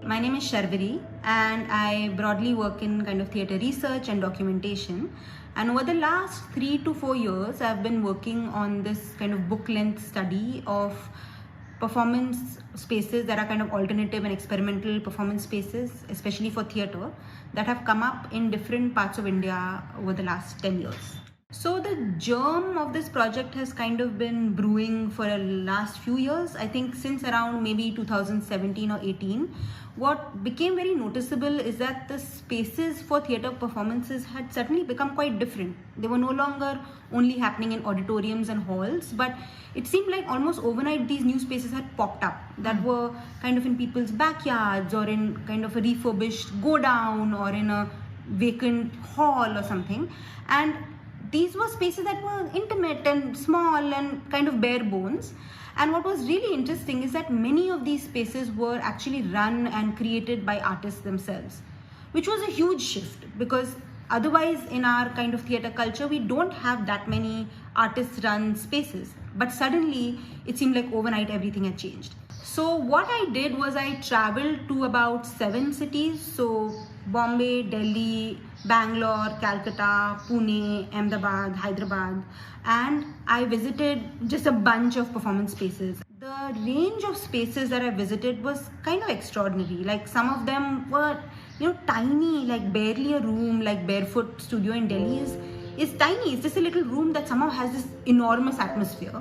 My name is Sharvari and I broadly work in kind of theatre research and documentation. And over the last 3 to 4 years, I've been working on this kind of book length study of performance spaces that are kind of alternative and experimental performance spaces, especially for theatre, that have come up in different parts of India over the last 10 years. So the germ of this project has kind of been brewing for the last few years. I think since around maybe 2017 or 18, what became very noticeable is that the spaces for theatre performances had suddenly become quite different. They were no longer only happening in auditoriums and halls, but it seemed like almost overnight these new spaces had popped up that were kind of in people's backyards or in kind of a refurbished go down or in a vacant hall or something. And these were spaces that were intimate and small and kind of bare bones. And what was really interesting is that many of these spaces were actually run and created by artists themselves, which was a huge shift because otherwise in our kind of theatre culture, we don't have that many artists run spaces. But suddenly it seemed like overnight everything had changed. So what I did was I traveled to about 7 cities. So Bombay, Delhi, Bangalore, Calcutta, Pune, Ahmedabad, Hyderabad, and I visited just a bunch of performance spaces. The range of spaces that I visited was kind of extraordinary. Like some of them were, tiny, like barely a room, like Barefoot Studio in Delhi is tiny. It's just a little room that somehow has this enormous atmosphere.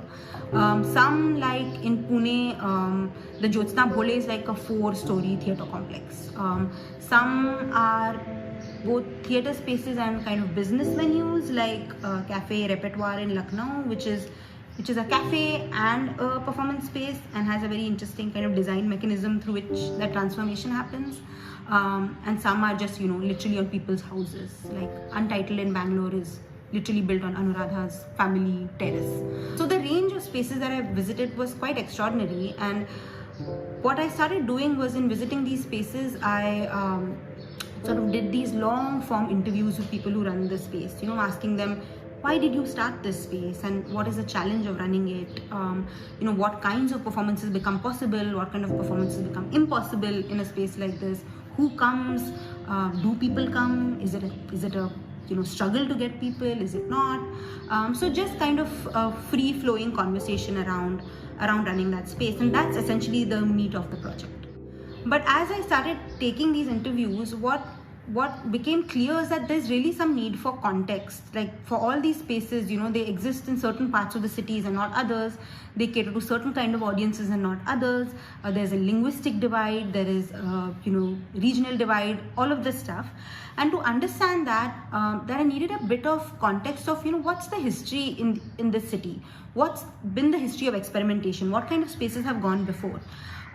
Some like in Pune, the Jyotsna Bhole is like a 4-story theatre complex. Some are both theatre spaces and kind of business venues like Cafe Repertoire in Lucknow, which is a cafe and a performance space and has a very interesting kind of design mechanism through which that transformation happens. And some are just, literally on people's houses. Like Untitled in Bangalore is literally built on Anuradha's family terrace. So the range of spaces that I visited was quite extraordinary. And what I started doing was in visiting these spaces, I sort of did these long form interviews with people who run the space, asking them, why did you start this space and what is the challenge of running it? What kinds of performances become possible? What kind of performances become impossible in a space like this? Who comes? Do people come? Is it a struggle to get people? Is it not? So just kind of a free flowing conversation around running that space, and that's essentially the meat of the project. But as I started taking these interviews, what became clear is that there's really some need for context. Like for all these spaces, they exist in certain parts of the cities and not others. They cater to certain kind of audiences and not others. There's a linguistic divide, there is regional divide, all of this stuff. And to understand that I needed a bit of context of what's the history in this city, what's been the history of experimentation, what kind of spaces have gone before.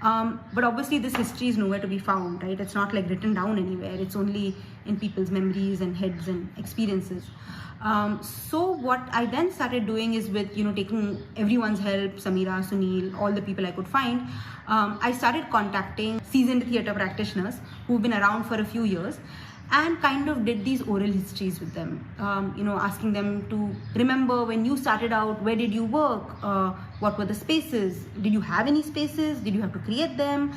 But obviously this history is nowhere to be found, right? It's not like written down anywhere. It's only in people's memories and heads and experiences. So what I then started doing is with, taking everyone's help, Samira, Sunil, all the people I could find, I started contacting seasoned theatre practitioners who've been around for a few years and kind of did these oral histories with them, asking them to remember when you started out, where did you work? What were the spaces? Did you have any spaces? Did you have to create them?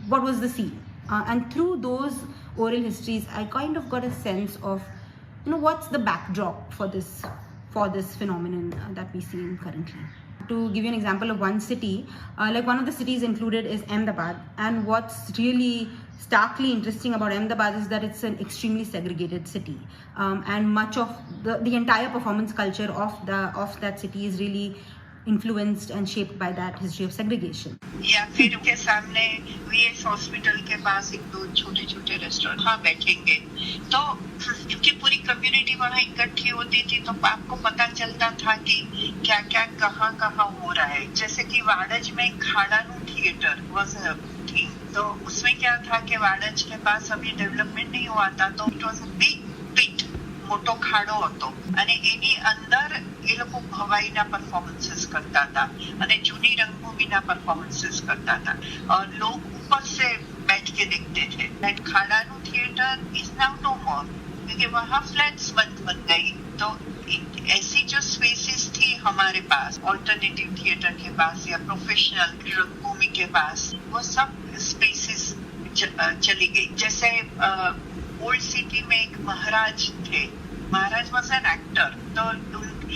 What was the scene? And through those oral histories, I kind of got a sense of, what's the backdrop for this phenomenon that we see currently. To give you an example of one city, like one of the cities included is Ahmedabad, and what's really starkly interesting about Ahmedabad is that it's an extremely segregated city, and much of the entire performance culture of that city is really influenced and shaped by that history of segregation. या फिर के सामने VS hospital के पास एक दो छोटे छोटे restaurant वहाँ बैठेंगे तो क्योंकि पूरी कम्युनिटी वहाँ इकट्ठी होती थी तो आपको पता चलता था कि क्या क्या कहाँ कहाँ हो रहा है. जैसे कि वाड़ज में खाड़ानू थिएटर वॉज थी तो उसमें क्या था कि वाड़ज के पास अभी डेवलपमेंट नहीं हुआ था तो इट वॉज अ बिग पिट મોટો ખાડો હતો અને એની અંદર એ લોકો ભવાઈના પરફોર્મન્સીસ કરતા હતા અને જૂની રંગભૂમિના પરફોર્મન્સીસ કરતા હતા और लोग ऊपर से बैठ के देखते थे. दैट खाड़ानू theatre is now no more क्योंकि वहाँ फ्लैट्स बन गई. तो ऐसी जो स्पेसेस थी हमारे पास ऑल्टरनेटिव थिएटर के पास या प्रोफेशनल रंगभूमि के पास वो सब स्पेसेस चली गई। जैसे ओल्ड सिटी में एक महाराज थे, महाराज वॉज एन एक्टर, तो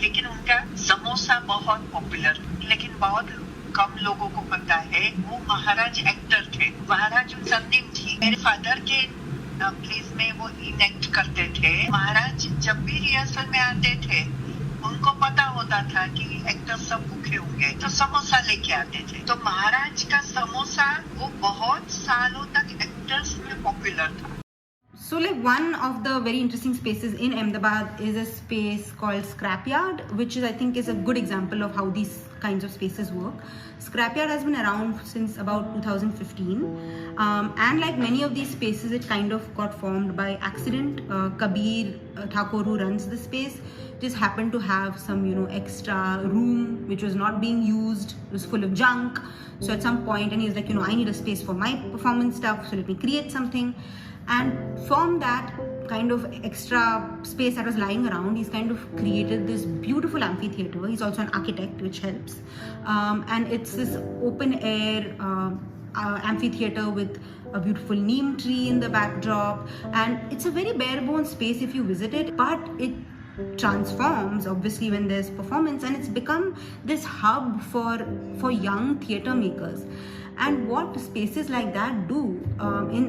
लेकिन उनका समोसा बहुत पॉपुलर, लेकिन बहुत कम लोगों को पता है वो महाराज एक्टर थे। महाराज सरनेम थी, मेरे फादर के प्लेस में वो इनेक्ट करते थे। महाराज जब भी रिहर्सल में आते थे उनको पता होता था कि एक्टर सब भूखे होंगे, तो समोसा लेके आते थे। तो महाराज का समोसा वो बहुत सालों तक एक्टर्स में पॉपुलर था। So like one of the very interesting spaces in Ahmedabad is a space called Scrapyard, which is I think is a good example of how these kinds of spaces work. Scrapyard has been around since about 2015, and like many of these spaces, it kind of got formed by accident. Kabir Thakore, who runs the space, just happened to have some extra room which was not being used. It was full of junk. So at some point, and he was like, I need a space for my performance stuff, so let me create something. And from that kind of extra space that was lying around, he's kind of created this beautiful amphitheater. He's also an architect, which helps. And it's this open air amphitheater with a beautiful neem tree in the backdrop. And it's a very bare bones space if you visit it, but it transforms obviously when there's performance, and it's become this hub for young theatre makers. And what spaces like that do,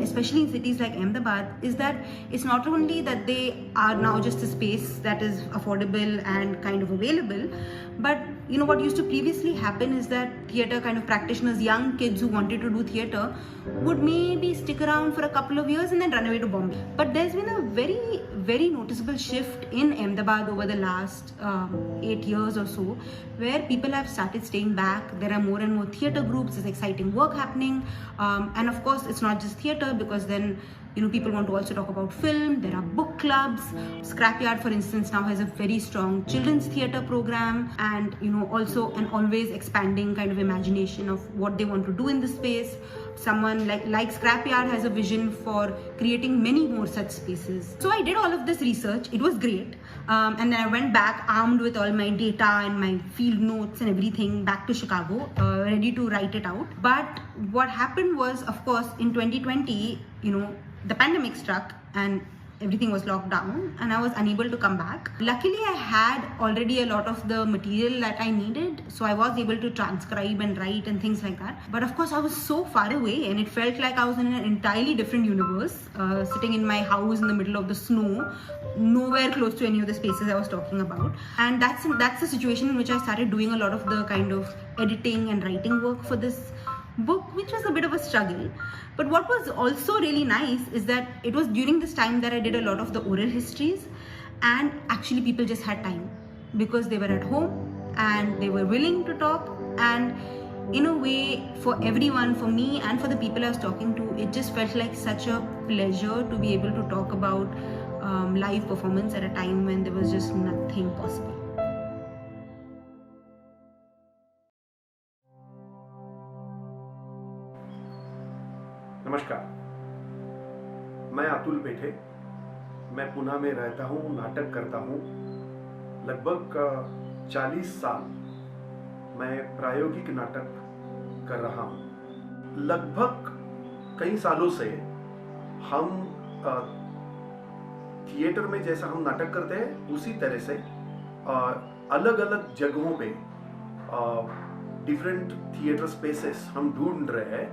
especially in cities like Ahmedabad, is that it's not only that they are now just a space that is affordable and kind of available, but what used to previously happen is that theatre kind of practitioners, young kids who wanted to do theatre, would maybe stick around for a couple of years and then run away to Bombay. But there's been a very, very noticeable shift in Ahmedabad over the last 8 years or so, where people have started staying back. There are more and more theatre groups, there's exciting work happening, and of course it's not just theatre, because then people want to also talk about film. There are book clubs. Scrapyard, for instance, now has a very strong children's theatre program, and also an always expanding kind of imagination of what they want to do in the space. Someone like Scrapyard has a vision for creating many more such spaces. So I did all of this research. It was great. And then I went back armed with all my data and my field notes and everything back to Chicago, ready to write it out. But what happened was, of course, in 2020, the pandemic struck and everything was locked down, and I was unable to come back. Luckily, I had already a lot of the material that I needed, so I was able to transcribe and write and things like that. But of course, I was so far away, and it felt like I was in an entirely different universe, sitting in my house in the middle of the snow, nowhere close to any of the spaces I was talking about. And that's the situation in which I started doing a lot of the kind of editing and writing work for this book, which was a bit of a struggle. But what was also really nice is that it was during this time that I did a lot of the oral histories, and actually people just had time because they were at home and they were willing to talk. And in a way, for everyone, for me and for the people I was talking to, it just felt like such a pleasure to be able to talk about live performance at a time when there was just nothing possible. नमस्कार, मैं अतुल पेठे। मैं पुणे में रहता हूँ, नाटक करता हूँ। लगभग 40 साल मैं प्रायोगिक नाटक कर रहा हूँ। लगभग कई सालों से हम थिएटर में जैसा हम नाटक करते हैं उसी तरह से अलग अलग जगहों पे डिफरेंट थिएटर स्पेसेस हम ढूंढ रहे हैं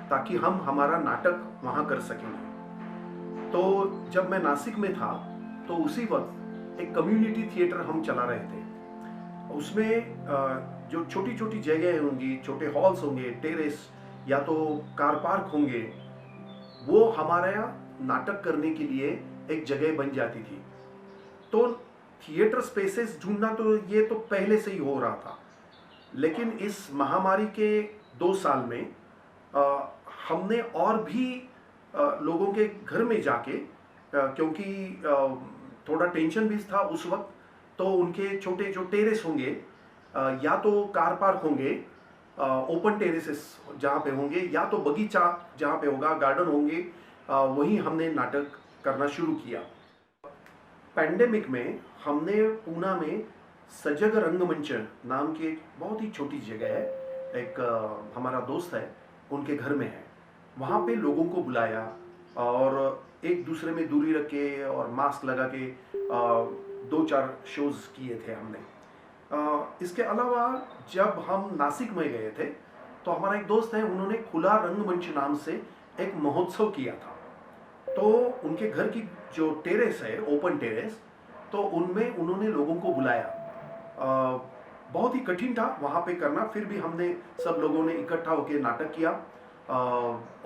ताकि हम हमारा नाटक वहाँ कर सकेंगे। तो जब मैं नासिक में था तो उसी वक्त एक कम्युनिटी थिएटर हम चला रहे थे। उसमें जो छोटी छोटी जगह होंगी, छोटे हॉल्स होंगे, टेरेस या तो कार पार्क होंगे, वो हमारे यहाँ नाटक करने के लिए एक जगह बन जाती थी। तो थिएटर स्पेसेस ढूंढना तो ये तो पहले से ही हो रहा था, लेकिन इस महामारी के 2 साल में हमने और भी लोगों के घर में जाके, क्योंकि थोड़ा टेंशन भी था उस वक्त, तो उनके छोटे जो टेरेस होंगे या तो कार पार्क होंगे, ओपन टेरेसेस जहाँ पे होंगे, या तो बगीचा जहाँ पे होगा, गार्डन होंगे, वहीं हमने नाटक करना शुरू किया। पैंडेमिक में हमने पुणे में सजग रंगमंच नाम की एक बहुत ही छोटी जगह है, एक हमारा दोस्त है, उनके घर में है। वहाँ पे लोगों को बुलाया और एक दूसरे में दूरी रख के और मास्क लगा के 2-4 शोज़ किए थे हमने। इसके अलावा जब हम नासिक में गए थे तो हमारा एक दोस्त है, उन्होंने खुला रंगमंच नाम से एक महोत्सव किया था। तो उनके घर की जो टेरेस है, ओपन टेरेस, तो उनमें उन्होंने लोगों को बुलाया। बहुत ही कठिन था वहाँ पे करना, फिर भी हमने सब लोगों ने इकट्ठा होकर नाटक किया।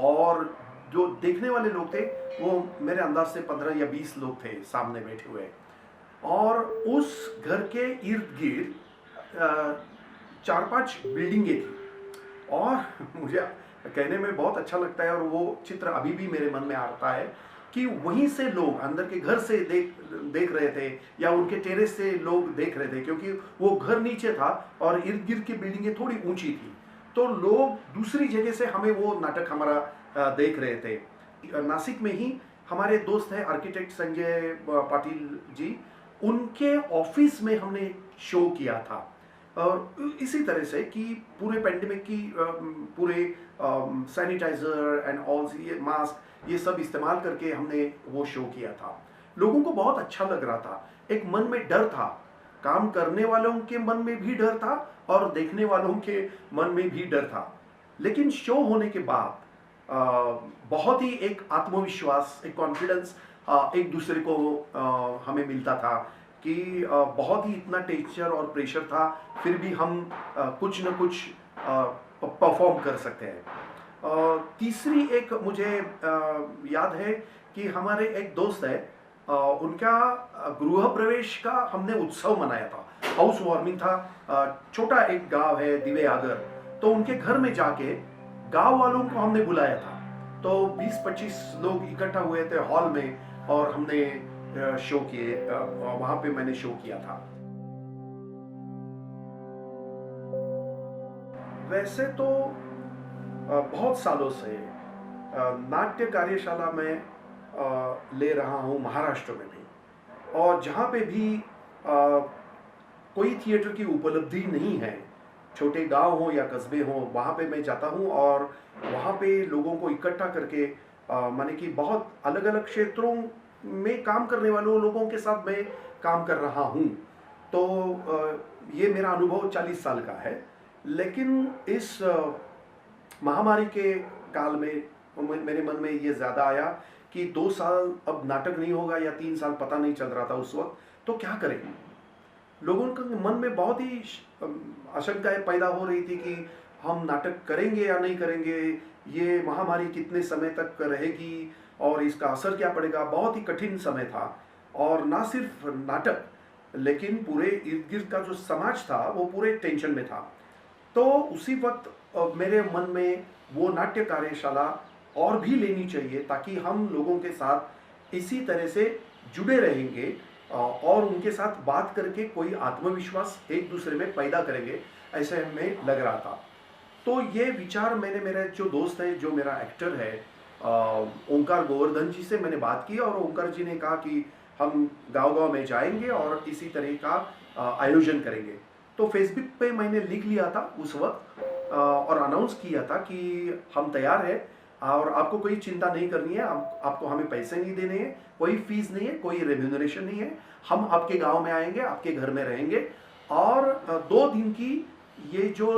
और जो देखने वाले लोग थे वो मेरे अंदाज से 15 या 20 लोग थे सामने बैठे हुए। और उस घर के इर्द गिर्द 4-5 बिल्डिंगें थी और मुझे कहने में बहुत अच्छा लगता है और वो चित्र अभी भी मेरे मन में आता है कि वहीं से लोग अंदर के घर से देख रहे थे या उनके टेरेस से लोग देख रहे थे, क्योंकि वो घर नीचे था और इर्द गिर्द की बिल्डिंगें थोड़ी ऊंची थी, तो लोग दूसरी जगह से हमें वो नाटक हमारा देख रहे थे। नासिक में ही हमारे दोस्त हैं आर्किटेक्ट संजय पाटिल जी, उनके ऑफिस में हमने शो किया था। और इसी तरह से कि पूरे पेंडेमिक की पूरे सैनिटाइजर एंड ऑल ये मास्क ये सब इस्तेमाल करके हमने वो शो किया था। लोगों को बहुत अच्छा लग रहा था। एक मन में डर था, काम करने वालों के मन में भी डर था और देखने वालों के मन में भी डर था, लेकिन शो होने के बाद बहुत ही एक आत्मविश्वास, एक कॉन्फिडेंस एक दूसरे को हमें मिलता था कि बहुत ही इतना टेंशन और प्रेशर था, फिर भी हम कुछ न कुछ परफॉर्म कर सकते हैं। तीसरी एक मुझे याद है कि हमारे एक दोस्त है, उनका गृह प्रवेश का हमने उत्सव मनाया था, हाउस वार्मिंग था। छोटा एक गांव है दिवे आगर, तो उनके घर में जाके गांव वालों को हमने बुलाया था। तो 20-25 लोग इकट्ठा हुए थे हॉल में और हमने शो किए, वहां पे मैंने शो किया था। वैसे तो बहुत सालों से नाट्य कार्यशाला में ले रहा हूँ महाराष्ट्र में भी, और जहाँ पे भी कोई थिएटर की उपलब्धि नहीं है, छोटे गांव हो या कस्बे हो, वहाँ पे मैं जाता हूँ और वहाँ पे लोगों को इकट्ठा करके माने कि बहुत अलग अलग क्षेत्रों में काम करने वालों लोगों के साथ मैं काम कर रहा हूँ। तो ये मेरा अनुभव 40 साल का है, लेकिन इस महामारी के काल में मेरे मन में ये ज़्यादा आया कि 2 साल अब नाटक नहीं होगा या 3 साल, पता नहीं चल रहा था उस वक्त, तो क्या करें। लोगों के मन में बहुत ही आशंकाएं पैदा हो रही थी कि हम नाटक करेंगे या नहीं करेंगे, ये महामारी कितने समय तक रहेगी और इसका असर क्या पड़ेगा। बहुत ही कठिन समय था, और ना सिर्फ नाटक लेकिन पूरे इर्द गिर्द का जो समाज था वो पूरे टेंशन में था। तो उसी वक्त मेरे मन में वो नाट्य कार्यशाला और भी लेनी चाहिए, ताकि हम लोगों के साथ इसी तरह से जुड़े रहेंगे और उनके साथ बात करके कोई आत्मविश्वास एक दूसरे में पैदा करेंगे, ऐसे हमें लग रहा था। तो ये विचार मैंने, मेरे जो दोस्त है, जो मेरा एक्टर है ओंकार गोवर्धन जी से मैंने बात की, और ओंकार जी ने कहा कि हम गांव-गांव में जाएंगे और इसी तरह का आयोजन करेंगे। तो फेसबुक पे मैंने लिख लिया था उस वक्त और अनाउंस किया था कि हम तैयार हैं और आपको कोई चिंता नहीं करनी है, आपको हमें पैसे नहीं देने हैं, कोई फीस नहीं है, कोई रेम्यूनरेशन नहीं है। हम आपके गांव में आएंगे, आपके घर में रहेंगे और 2 दिन की ये जो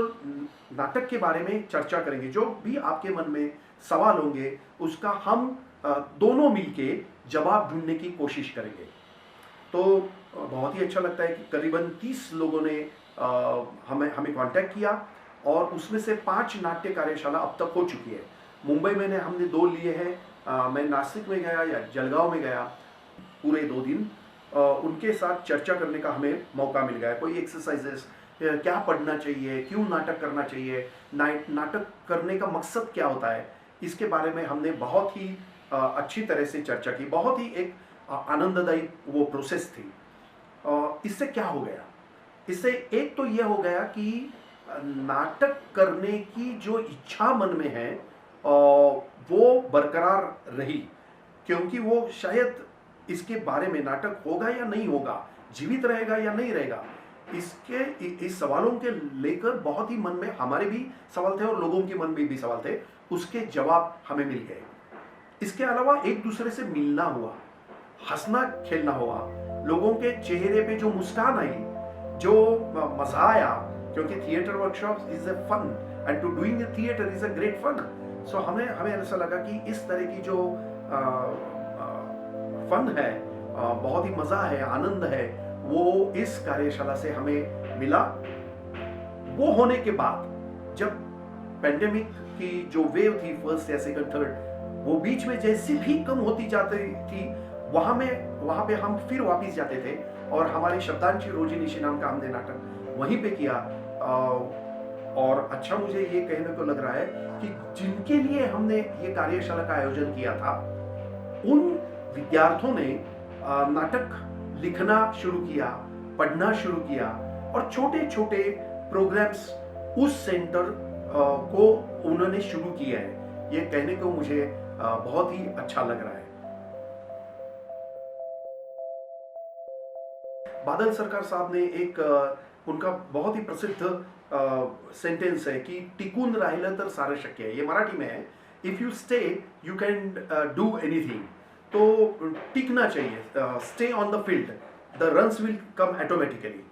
नाटक के बारे में चर्चा करेंगे, जो भी आपके मन में सवाल होंगे उसका हम दोनों मिलके जवाब ढूंढने की कोशिश करेंगे। तो बहुत ही अच्छा लगता है कि करीबन 30 लोगों ने हमें कांटेक्ट किया और उसमें से 5 नाट्य कार्यशाला अब तक हो चुकी है। मुंबई में हमने 2 लिए हैं, मैं नासिक में गया या जलगांव में गया, पूरे 2 दिन उनके साथ चर्चा करने का हमें मौका मिल गया। कोई एक्सरसाइजेस, क्या पढ़ना चाहिए, क्यों नाटक करना चाहिए, नाटक करने का मकसद क्या होता है, इसके बारे में हमने बहुत ही अच्छी तरह से चर्चा की। बहुत ही एक आनंददायी वो प्रोसेस थी। इससे क्या हो गया, इससे एक तो ये हो गया कि नाटक करने की जो इच्छा मन में है वो बरकरार रही, क्योंकि वो शायद इसके बारे में नाटक होगा या नहीं होगा, जीवित रहेगा या नहीं रहेगा, इस सवालों के लेकर बहुत ही मन में हमारे भी सवाल थे और लोगों के मन में भी सवाल थे, उसके जवाब हमें मिल गए। इसके अलावा एक दूसरे से मिलना हुआ, हंसना खेलना हुआ, लोगों के चेहरे पे जो मुस्कान आई, जो मजा आया, क्योंकि theatre workshop is a fun and to doing a theatre is a great fun. So हमें ऐसा लगा कि इस तरह की जो फन है, बहुत ही मजा है, आनंद है, वो इस कार्यशाला से हमें मिला। वो होने के बाद जब पेंडेमिक की जो वेव थी, फर्स्ट या सेकंड थर्ड, वो बीच में जैसी भी कम होती जाती थी, वहां पे हम फिर वापिस जाते थे और हमारी शब्दांशी रोजी निशी नाम का हमने नाटक वहीं पे किया। और अच्छा मुझे ये कहने को लग रहा है कि जिनके लिए हमने ये कार्यशाला का आयोजन किया था, उन विद्यार्थियों ने नाटक लिखना शुरू किया, पढ़ना शुरू किया और छोटे छोटे प्रोग्राम्स उस सेंटर को उन्होंने शुरू किया है। ये कहने को मुझे बहुत ही अच्छा लग रहा है। बादल सरकार साहब ने एक उनका बहुत ही प्रसिद्ध सेंटेंस है कि टिकून राहिलं तर सारं शक्य है। ये मराठी में है, if you stay you can do anything. तो टिकना चाहिए, stay on the field, the runs will come automatically.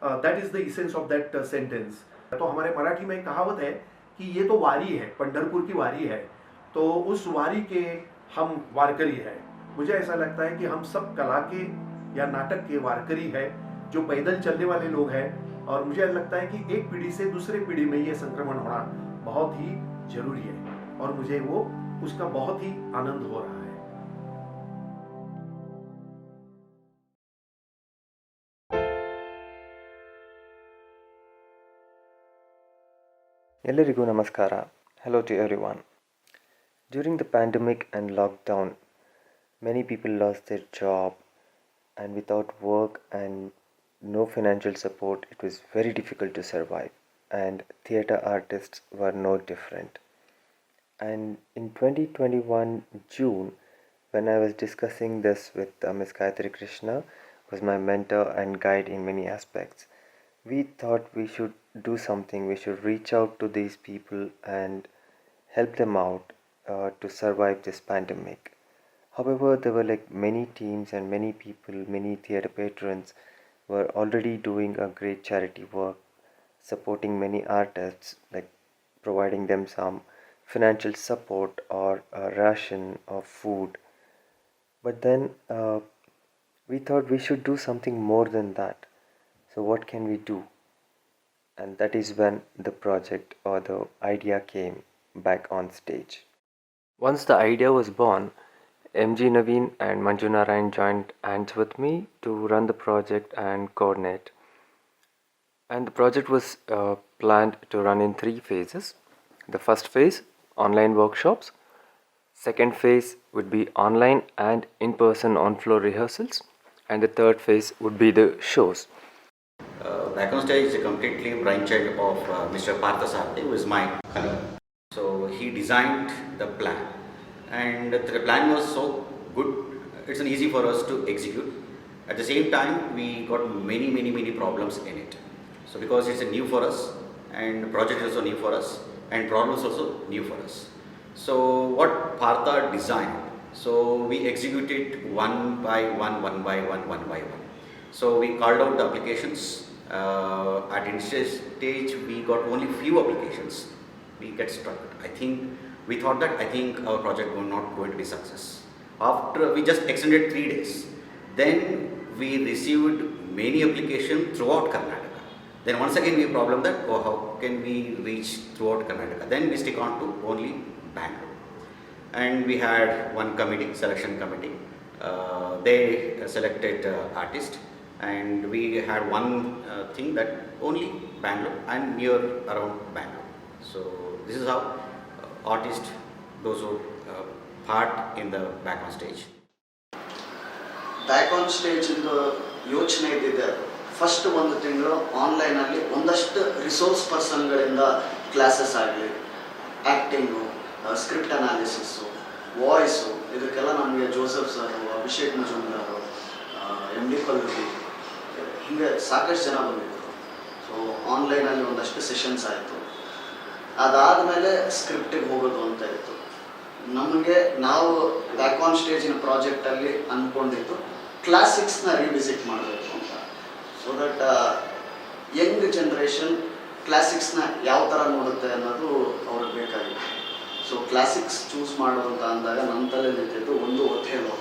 That is the essence of that sentence. तो हमारे मराठी में एक कहावत है कि ये तो वारी है, पंढरपुर की वारी है, तो उस वारी के हम वारकरी है। मुझे ऐसा लगता है कि हम सब कला के या नाटक के वारकरी है, जो पैदल चलने वाले लोग हैं। और मुझे लगता है कि एक पीढ़ी से दूसरे पीढ़ी में ये संक्रमण होना बहुत ही जरूरी है और मुझे वो उसका बहुत ही आनंद हो रहा है। ಎಲ್ಲರಿಗೂ ನಮಸ್ಕಾರ. Hello to everyone. During the pandemic and lockdown, many people lost their job, and without work and no financial support, it was very difficult to survive, and theatre artists were no different. And in 2021 June, when I was discussing this with Ms. Gayatri Krishna, who was my mentor and guide in many aspects, we thought we should do something. We should reach out to these people and help them out to survive this pandemic. However, there were like many teams and many people, many theatre patrons were already doing a great charity work, supporting many artists, like providing them some financial support or a ration of food. But then we thought we should do something more than that. So what can we do? And that is when the project or the idea came back on stage. Once the idea was born, MG Naveen and Manju Narayan joined hands with me to run the project and coordinate. And the project was planned to run in 3 phases. The first phase, online workshops. Second phase would be online and in-person on-floor rehearsals. And the third phase would be the shows. Back on stage is a completely brainchild of Mr. Partha Sarthi, who is my colleague. So he designed the plan, and the plan was so good, it's an easy for us to execute. At the same time, we got many problems in it. So because it's new for us, and the project is also new for us, and problems also new for us. So what Partha designed, so we executed one by one. So we called out the applications. At initial stage, we got only few applications. We get struck. We thought that our project was not going to be success. After we just extended 3 days, then we received many applications throughout Karnataka. Then once again we have a problem that how can we reach throughout Karnataka? Then we stick on to only Bangalore. And we had one committee, selection committee. They selected artists. And we had one thing that only Bangalore and near around Bangalore. So this is how artists, those who part in the back on stage. Back on stage ಇಂದು ಯೋಚನೆ ಇದ್ದಿದೆ. First ಒಂದು ತಿಂಗಳು ಆನ್ಲೈನಲ್ಲಿ ಒಂದಷ್ಟು resource ಪರ್ಸನ್ಗಳಿಂದ classes ಆಗಲಿ, acting, script analysis, voice, ಇದಕ್ಕೆಲ್ಲ ನಮಗೆ Joseph sir, Abhishek Majumdar, MD ಕಲ್ಲೂರಿ, ಹಿಂಗೆ ಸಾಕಷ್ಟು ಜನ ಬಂದಿದ್ದರು. ಸೊ ಆನ್ಲೈನಲ್ಲಿ ಒಂದಷ್ಟು ಸೆಷನ್ಸ್ ಆಯಿತು. ಅದಾದಮೇಲೆ ಸ್ಕ್ರಿಪ್ಟಿಗೆ ಹೋಗೋದು ಅಂತ ಇತ್ತು. ನಮಗೆ ನಾವು ಬ್ಯಾಕ್ ಆನ್ ಸ್ಟೇಜಿನ ಪ್ರಾಜೆಕ್ಟಲ್ಲಿ ಅಂದ್ಕೊಂಡಿದ್ದು ಕ್ಲಾಸಿಕ್ಸ್ನ ರಿವಿಸಿಟ್ ಮಾಡಬೇಕು ಅಂತ. ಸೊ ದಟ್ ಯಂಗ್ ಜನ್ರೇಷನ್ ಕ್ಲಾಸಿಕ್ಸ್ನ ಯಾವ ಥರ ನೋಡುತ್ತೆ ಅನ್ನೋದು ಅವ್ರಿಗೆ ಬೇಕಾಗಿತ್ತು. ಸೊ ಕ್ಲಾಸಿಕ್ಸ್ ಚೂಸ್ ಮಾಡುವಂತ ಅಂದಾಗ ನನ್ನ ತಲೆ ನಿಂತಿದ್ದು ಒಂದು ಒಥೇಲೋ,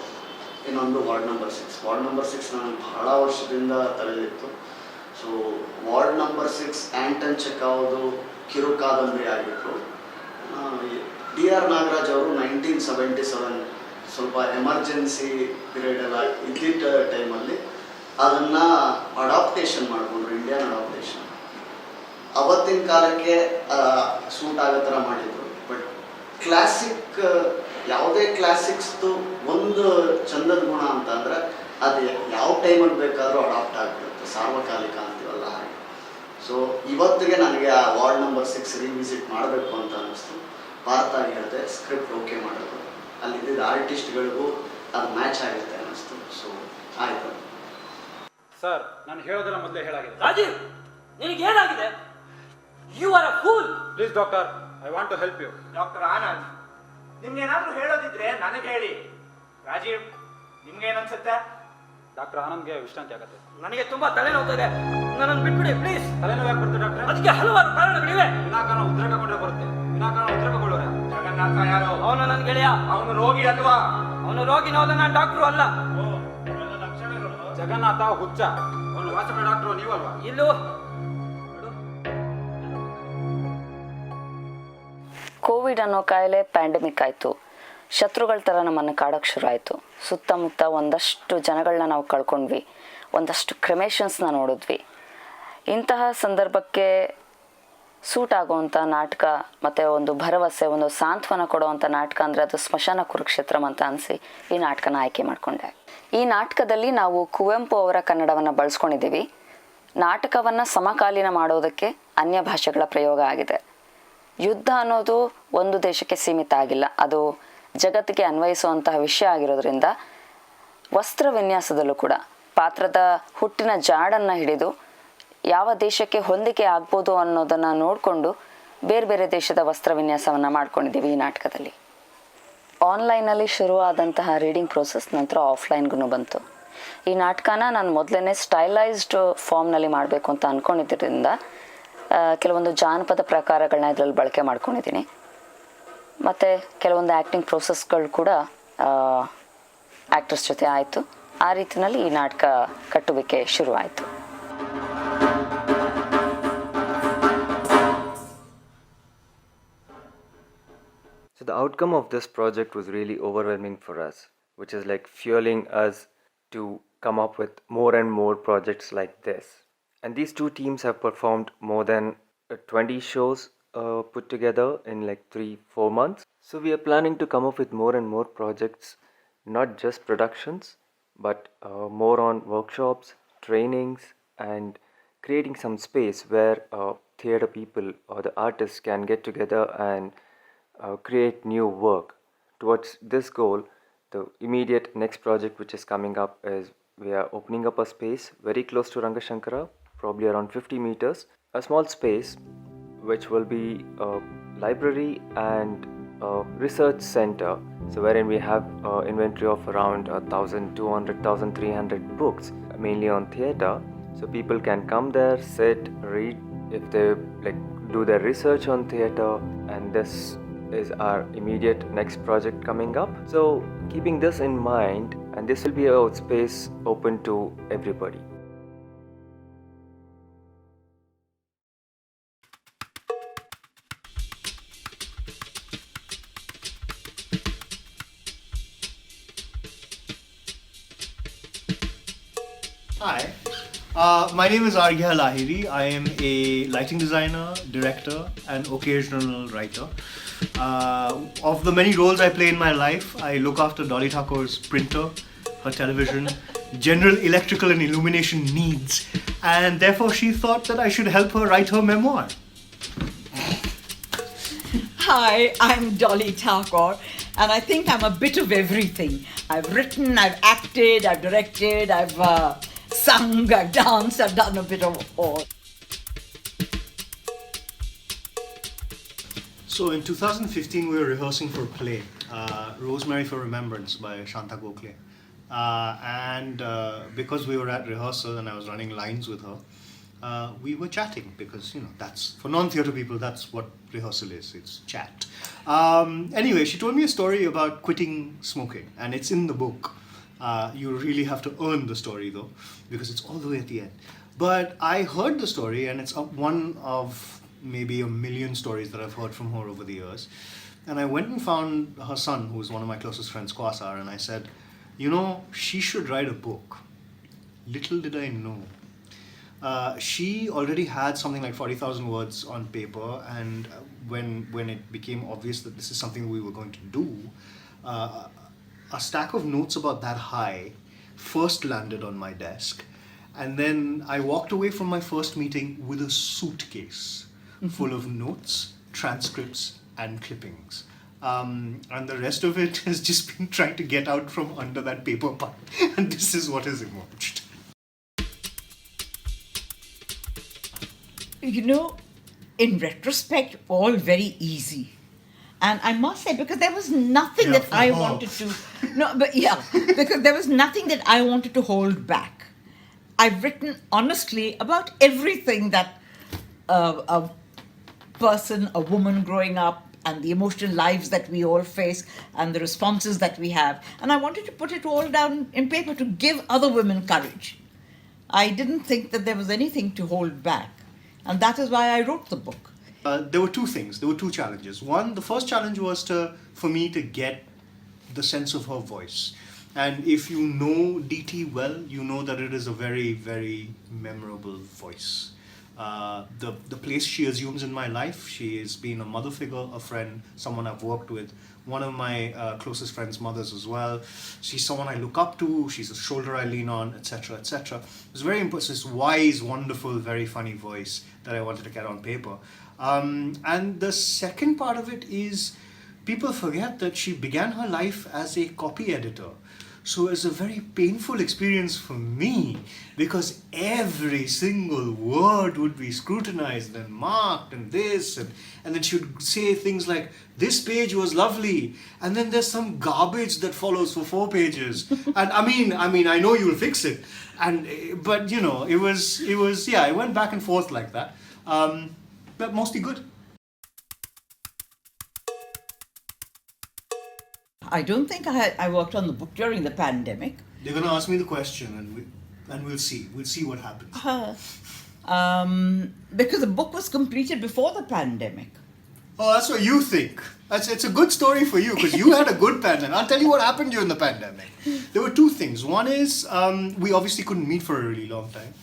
ಇನ್ನೊಂದು ವಾರ್ಡ್ ನಂಬರ್ 6. ವಾರ್ಡ್ ನಂಬರ್ 6 ನನಗೆ ಬಹಳ ವರ್ಷದಿಂದ ತಲೆದಿತ್ತು. ಸೊ ವಾರ್ಡ್ ನಂಬರ್ 6 ಆ್ಯಂಟನ್ ಚೆಕಾವ್ದು ಕಿರು ಕಾದಂಬರಿ ಆಗಿತ್ತು. DR ನಾಗರಾಜ್ ಅವರು 1977 ಸ್ವಲ್ಪ ಎಮರ್ಜೆನ್ಸಿ ಪೀರಿಯಡ್ ಎಲ್ಲ ಇದ್ದಿದ್ದ ಟೈಮಲ್ಲಿ ಅದನ್ನು ಅಡಾಪ್ಟೇಷನ್ ಮಾಡಿಕೊಂಡ್ರು, ಇಂಡಿಯನ್ ಅಡಾಪ್ಟೇಷನ್. ಅವತ್ತಿನ ಕಾಲಕ್ಕೆ ಸೂಟ್ ಆಗೋ ಥರ ಮಾಡಿದರು. ಬಟ್ ಕ್ಲಾಸಿಕ್, ಯಾವುದೇ ಕ್ಲಾಸಿಕ್ಸ್ದು ಒಂದು ಚಂದದ ಗುಣ ಅಂತ ಅಂದರೆ ಅದು ಯಾವ ಟೈಮಲ್ಲಿ ಬೇಕಾದರೂ ಅಡಾಪ್ಟ್ ಆಗಿಬಿಡುತ್ತೆ, ಸಾರ್ವಕಾಲಿಕ ಅಂತೀವಲ್ಲ ಹಾಗೆ. ಸೊ ಇವತ್ತಿಗೆ ನನಗೆ ಆ ವಾರ್ಡ್ ನಂಬರ್ 6 ರಿವಿಸಿಟ್ ಮಾಡಬೇಕು ಅಂತ ಅನ್ನಿಸ್ತು. ಭಾರತ ಹೇಳಿದೆ, ಸ್ಕ್ರಿಪ್ಟ್ ಓಕೆ ಮಾಡೋದು, ಅಲ್ಲಿದ್ದ ಆರ್ಟಿಸ್ಟ್ಗಳಿಗೂ ಅದು ಮ್ಯಾಚ್ ಆಗುತ್ತೆ ಅನ್ನಿಸ್ತು. ಸೊ ಆಯಿತು ಸರ್. ನಾನು ಹೇಳೋದೆಲ್ಲ ಮೊದಲೇ ಹೇಳಾಗಿದೆ. ರಾಜೀವ್, ನಿನಗೇನಾಗಿದೆ? You are a fool. Please doctor, I want to help you. Doctor Anand, ನಿಮ್ಗೇನಾದ್ರೂ ಹೇಳೋದಿದ್ರೆ ನನಗೆ ಹೇಳಿ. ರಾಜೀವ್, ನಿಮ್ಗೇನನ್ಸುತ್ತೆ? ಡಾಕ್ಟರ್ ಆನಂದ್ಗೆ ವಿಶ್ರಾಂತಿ ಆಗುತ್ತೆ. ನನಗೆ ತುಂಬಾ ತಲೆನೋವ್ತಾ ಇದೆ, ನನ್ನನ್ನು ಬಿಟ್ಬಿಡಿ ಪ್ಲೀಸ್. ತಲೆನೋವು ಯಾಕೆ ಬರುತ್ತೆ ಡಾಕ್ಟರ್? ಅದಕ್ಕೆ ಹಲವಾರು ಕಾರಣಗಳಿವೆ. ವಿನಾಕಾರಣ ಉದ್ರೇಕಗೊಂಡ್ರೆ ಬರುತ್ತೆ. ವಿನಾಕಾರಣ ಉದ್ರೇಕಗೊಳ್ಳೋರೆ. ಜಗನ್ನಾಥ ಯಾರು? ಅವನು ನನ್ನ ಗೆಳೆಯ. ಅವನು ರೋಗಿ ಅಲ್ವಾ? ಅವನು ರೋಗಿನೋ ಅಲ್ಲ, ನಾನು ಡಾಕ್ಟ್ರು ಅಲ್ಲ. ಜಗನ್ನಾಥ ಹುಚ್ಚ, ಅವನು ವಾಸ್ತವ ಡಾಕ್ಟ್ರು ನೀವಲ್ವಾ? ಇಲ್ಲೂ ಕೋವಿಡ್ ಅನ್ನೋ ಕಾಯಿಲೆ ಪ್ಯಾಂಡಮಿಕ್ ಆಯಿತು. ಶತ್ರುಗಳ ಥರ ನಮ್ಮನ್ನು ಕಾಡೋಕ್ಕೆ ಶುರು ಆಯಿತು. ಸುತ್ತಮುತ್ತ ಒಂದಷ್ಟು ಜನಗಳನ್ನ ನಾವು ಕಳ್ಕೊಂಡ್ವಿ, ಒಂದಷ್ಟು ಕ್ರಿಮೇಷನ್ಸ್ನ ನೋಡಿದ್ವಿ. ಇಂತಹ ಸಂದರ್ಭಕ್ಕೆ ಸೂಟ್ ಆಗುವಂಥ ನಾಟಕ ಮತ್ತು ಒಂದು ಭರವಸೆ, ಒಂದು ಸಾಂತ್ವನ ಕೊಡುವಂಥ ನಾಟಕ ಅಂದರೆ ಅದು ಸ್ಮಶಾನ ಕುರುಕ್ಷೇತ್ರಂ ಅಂತ ಅನಿಸಿ ಈ ನಾಟಕನ ಆಯ್ಕೆ ಮಾಡಿಕೊಂಡೆ. ಈ ನಾಟಕದಲ್ಲಿ ನಾವು ಕುವೆಂಪು ಅವರ ಕನ್ನಡವನ್ನು ಬಳಸ್ಕೊಂಡಿದ್ದೀವಿ. ನಾಟಕವನ್ನು ಸಮಕಾಲೀನ ಮಾಡೋದಕ್ಕೆ ಅನ್ಯ ಭಾಷೆಗಳ ಪ್ರಯೋಗ ಆಗಿದೆ. ಯುದ್ಧ ಅನ್ನೋದು ಒಂದು ದೇಶಕ್ಕೆ ಸೀಮಿತ ಆಗಿಲ್ಲ, ಅದು ಜಗತ್ತಿಗೆ ಅನ್ವಯಿಸುವಂತಹ ವಿಷಯ ಆಗಿರೋದ್ರಿಂದ ವಸ್ತ್ರ ವಿನ್ಯಾಸದಲ್ಲೂ ಕೂಡ ಪಾತ್ರದ ಹುಟ್ಟಿನ ಜಾಡನ್ನು ಹಿಡಿದು ಯಾವ ದೇಶಕ್ಕೆ ಹೊಂದಿಕೆ ಆಗ್ಬೋದು ಅನ್ನೋದನ್ನು ನೋಡಿಕೊಂಡು ಬೇರೆ ಬೇರೆ ದೇಶದ ವಸ್ತ್ರ ವಿನ್ಯಾಸವನ್ನು ಮಾಡ್ಕೊಂಡಿದ್ದೀವಿ ಈ ನಾಟಕದಲ್ಲಿ. ಆನ್ಲೈನಲ್ಲಿ ಶುರುವಾದಂತಹ ರೀಡಿಂಗ್ ಪ್ರೋಸೆಸ್ ನಂತರ ಆಫ್ಲೈನ್ಗೂ ಬಂತು. ಈ ನಾಟಕನ ನಾನು ಮೊದಲೇ ಸ್ಟೈಲೈಸ್ಡ್ ಫಾರ್ಮ್ನಲ್ಲಿ ಮಾಡಬೇಕು ಅಂತ ಅಂದ್ಕೊಂಡಿದ್ದರಿಂದ ಕೆಲವೊಂದು ಜಾನಪದ ಪ್ರಕಾರಗಳನ್ನ ಇದರಲ್ಲಿ ಬಳಕೆ ಮಾಡ್ಕೊಂಡಿದ್ದೀನಿ. ಮತ್ತು ಕೆಲವೊಂದು ಆ್ಯಕ್ಟಿಂಗ್ ಪ್ರೋಸೆಸ್ಗಳು ಕೂಡ ಆ್ಯಕ್ಟರ್ಸ್ ಜೊತೆ ಆಯಿತು. ಆ ರೀತಿಯಲ್ಲಿ ಈ ನಾಟಕ ಕಟ್ಟುವಿಕೆ ಶುರುವಾಯಿತು. So the outcome of this project was really overwhelming for us, which is like fueling us to come up with more and more projects like this. And these two teams have performed more than 20 shows put together in like 3-4 months. So we are planning to come up with more and more projects, not just productions, but more on workshops, trainings, and creating some space where theatre people or the artists can get together and create new work. Towards this goal, the immediate next project which is coming up is we are opening up a space very close to Rangashankara, probably around 50 meters, a small space which will be a library and a research center, so wherein we have inventory of around 1,200, 1,300 books, mainly on theatre. So people can come there, sit, read if they like do their research on theatre, and this is our immediate next project coming up. So keeping this in mind, and this will be a space open to everybody. Hi, my name is Arghya Lahiri. I am a lighting designer, director, and occasional writer. Of the many roles I play in my life, I look after Dolly Thakore's printer, her television, general electrical and illumination needs, and therefore she thought that I should help her write her memoir. Hi, I'm Dolly Thakore, and I think I'm a bit of everything. I've written, I've acted, I've directed, I've sung, I've danced, I've done a bit of all. So in 2015, we were rehearsing for a play, Rosemary for Remembrance by Shanta Gokhale. And because we were at rehearsal and I was running lines with her, we were chatting because, that's, for non-theatre people, that's what rehearsal is, it's chat. Anyway, she told me a story about quitting smoking, and it's in the book. You really have to earn the story though, because it's all the way at the end. But I heard the story, and it's one of maybe a million stories that I've heard from her over the years. And I went and found her son, who's one of my closest friends, Kwasar, and I said, she should write a book. Little did I know. She already had something like 40,000 words on paper, and when it became obvious that this is something we were going to do, a stack of notes about that high first landed on my desk. And then I walked away from my first meeting with a suitcase full of notes, transcripts, and clippings. And the rest of it has just been trying to get out from under that paper pile. And this is what has emerged. In retrospect, all very easy. And I must say, because there was nothing that I wanted to... because there was nothing that I wanted to hold back. I've written honestly about everything that a person, a woman growing up, and the emotional lives that we all face, and the responses that we have. And I wanted to put it all down in paper to give other women courage. I didn't think that there was anything to hold back. And that is why I wrote the book. There were two things. There were two challenges. One, the first challenge was for me to get the sense of her voice. And if you know DT well, you know that it is a very, very memorable voice. The place she assumes in my life, she has been a mother figure, a friend, someone I've worked with, one of my closest friends' mothers as well. She's someone I look up to, she's a shoulder I lean on, etc., etc. It's very impressive, this wise, wonderful, very funny voice that I wanted to get on paper. And the second part of it is, people forget that she began her life as a copy editor. So it's a very painful experience for me, because every single word would be scrutinized and marked and this, and then she would say things like, this page was lovely, and then there's some garbage that follows for 4 pages. And I mean, I know you'll fix it. But it was, yeah, it went back and forth like that. But mostly good. I don't think I worked on the book during the pandemic. They're going to ask me the question, and we'll see. We'll see what happens. Because the book was completed before the pandemic. Oh, that's what you think. It's a good story for you, because you had a good pandemic. I'll tell you what happened during the pandemic. There were two things. One is, we obviously couldn't meet for a really long time.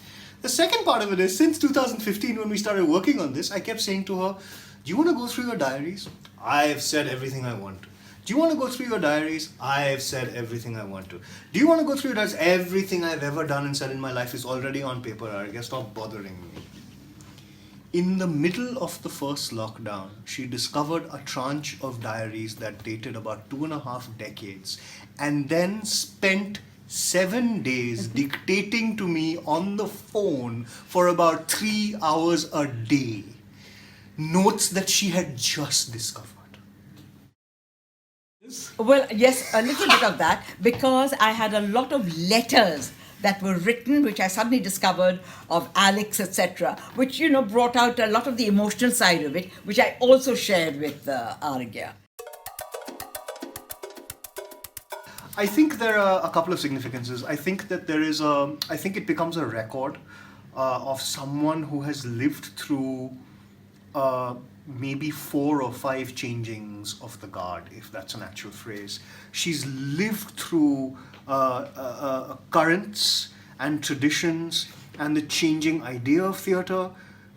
The second part of it is, since 2015, when we started working on this, I kept saying to her, do you want to go through your diaries? I've said everything I want to. Do you want to go through your diaries? I have said everything I want to. Do you want to go through your diaries? Everything I've ever done and said in my life is already on paper. I guess stop bothering me. In the middle of the first lockdown, she discovered a tranche of diaries that dated about 2.5 decades, and then spent 7 days dictating to me on the phone for about 3 hours a day. Notes that she had just discovered. Well, yes, a little bit of that, because I had a lot of letters that were written, which I suddenly discovered, of Alex, etc., which, brought out a lot of the emotional side of it, which I also shared with Argya. I think there are a couple of significances. I think that I think it becomes a record of someone who has lived through maybe 4 or 5 changings of the guard, if that's an actual phrase. She's lived through currents and traditions and the changing idea of theatre.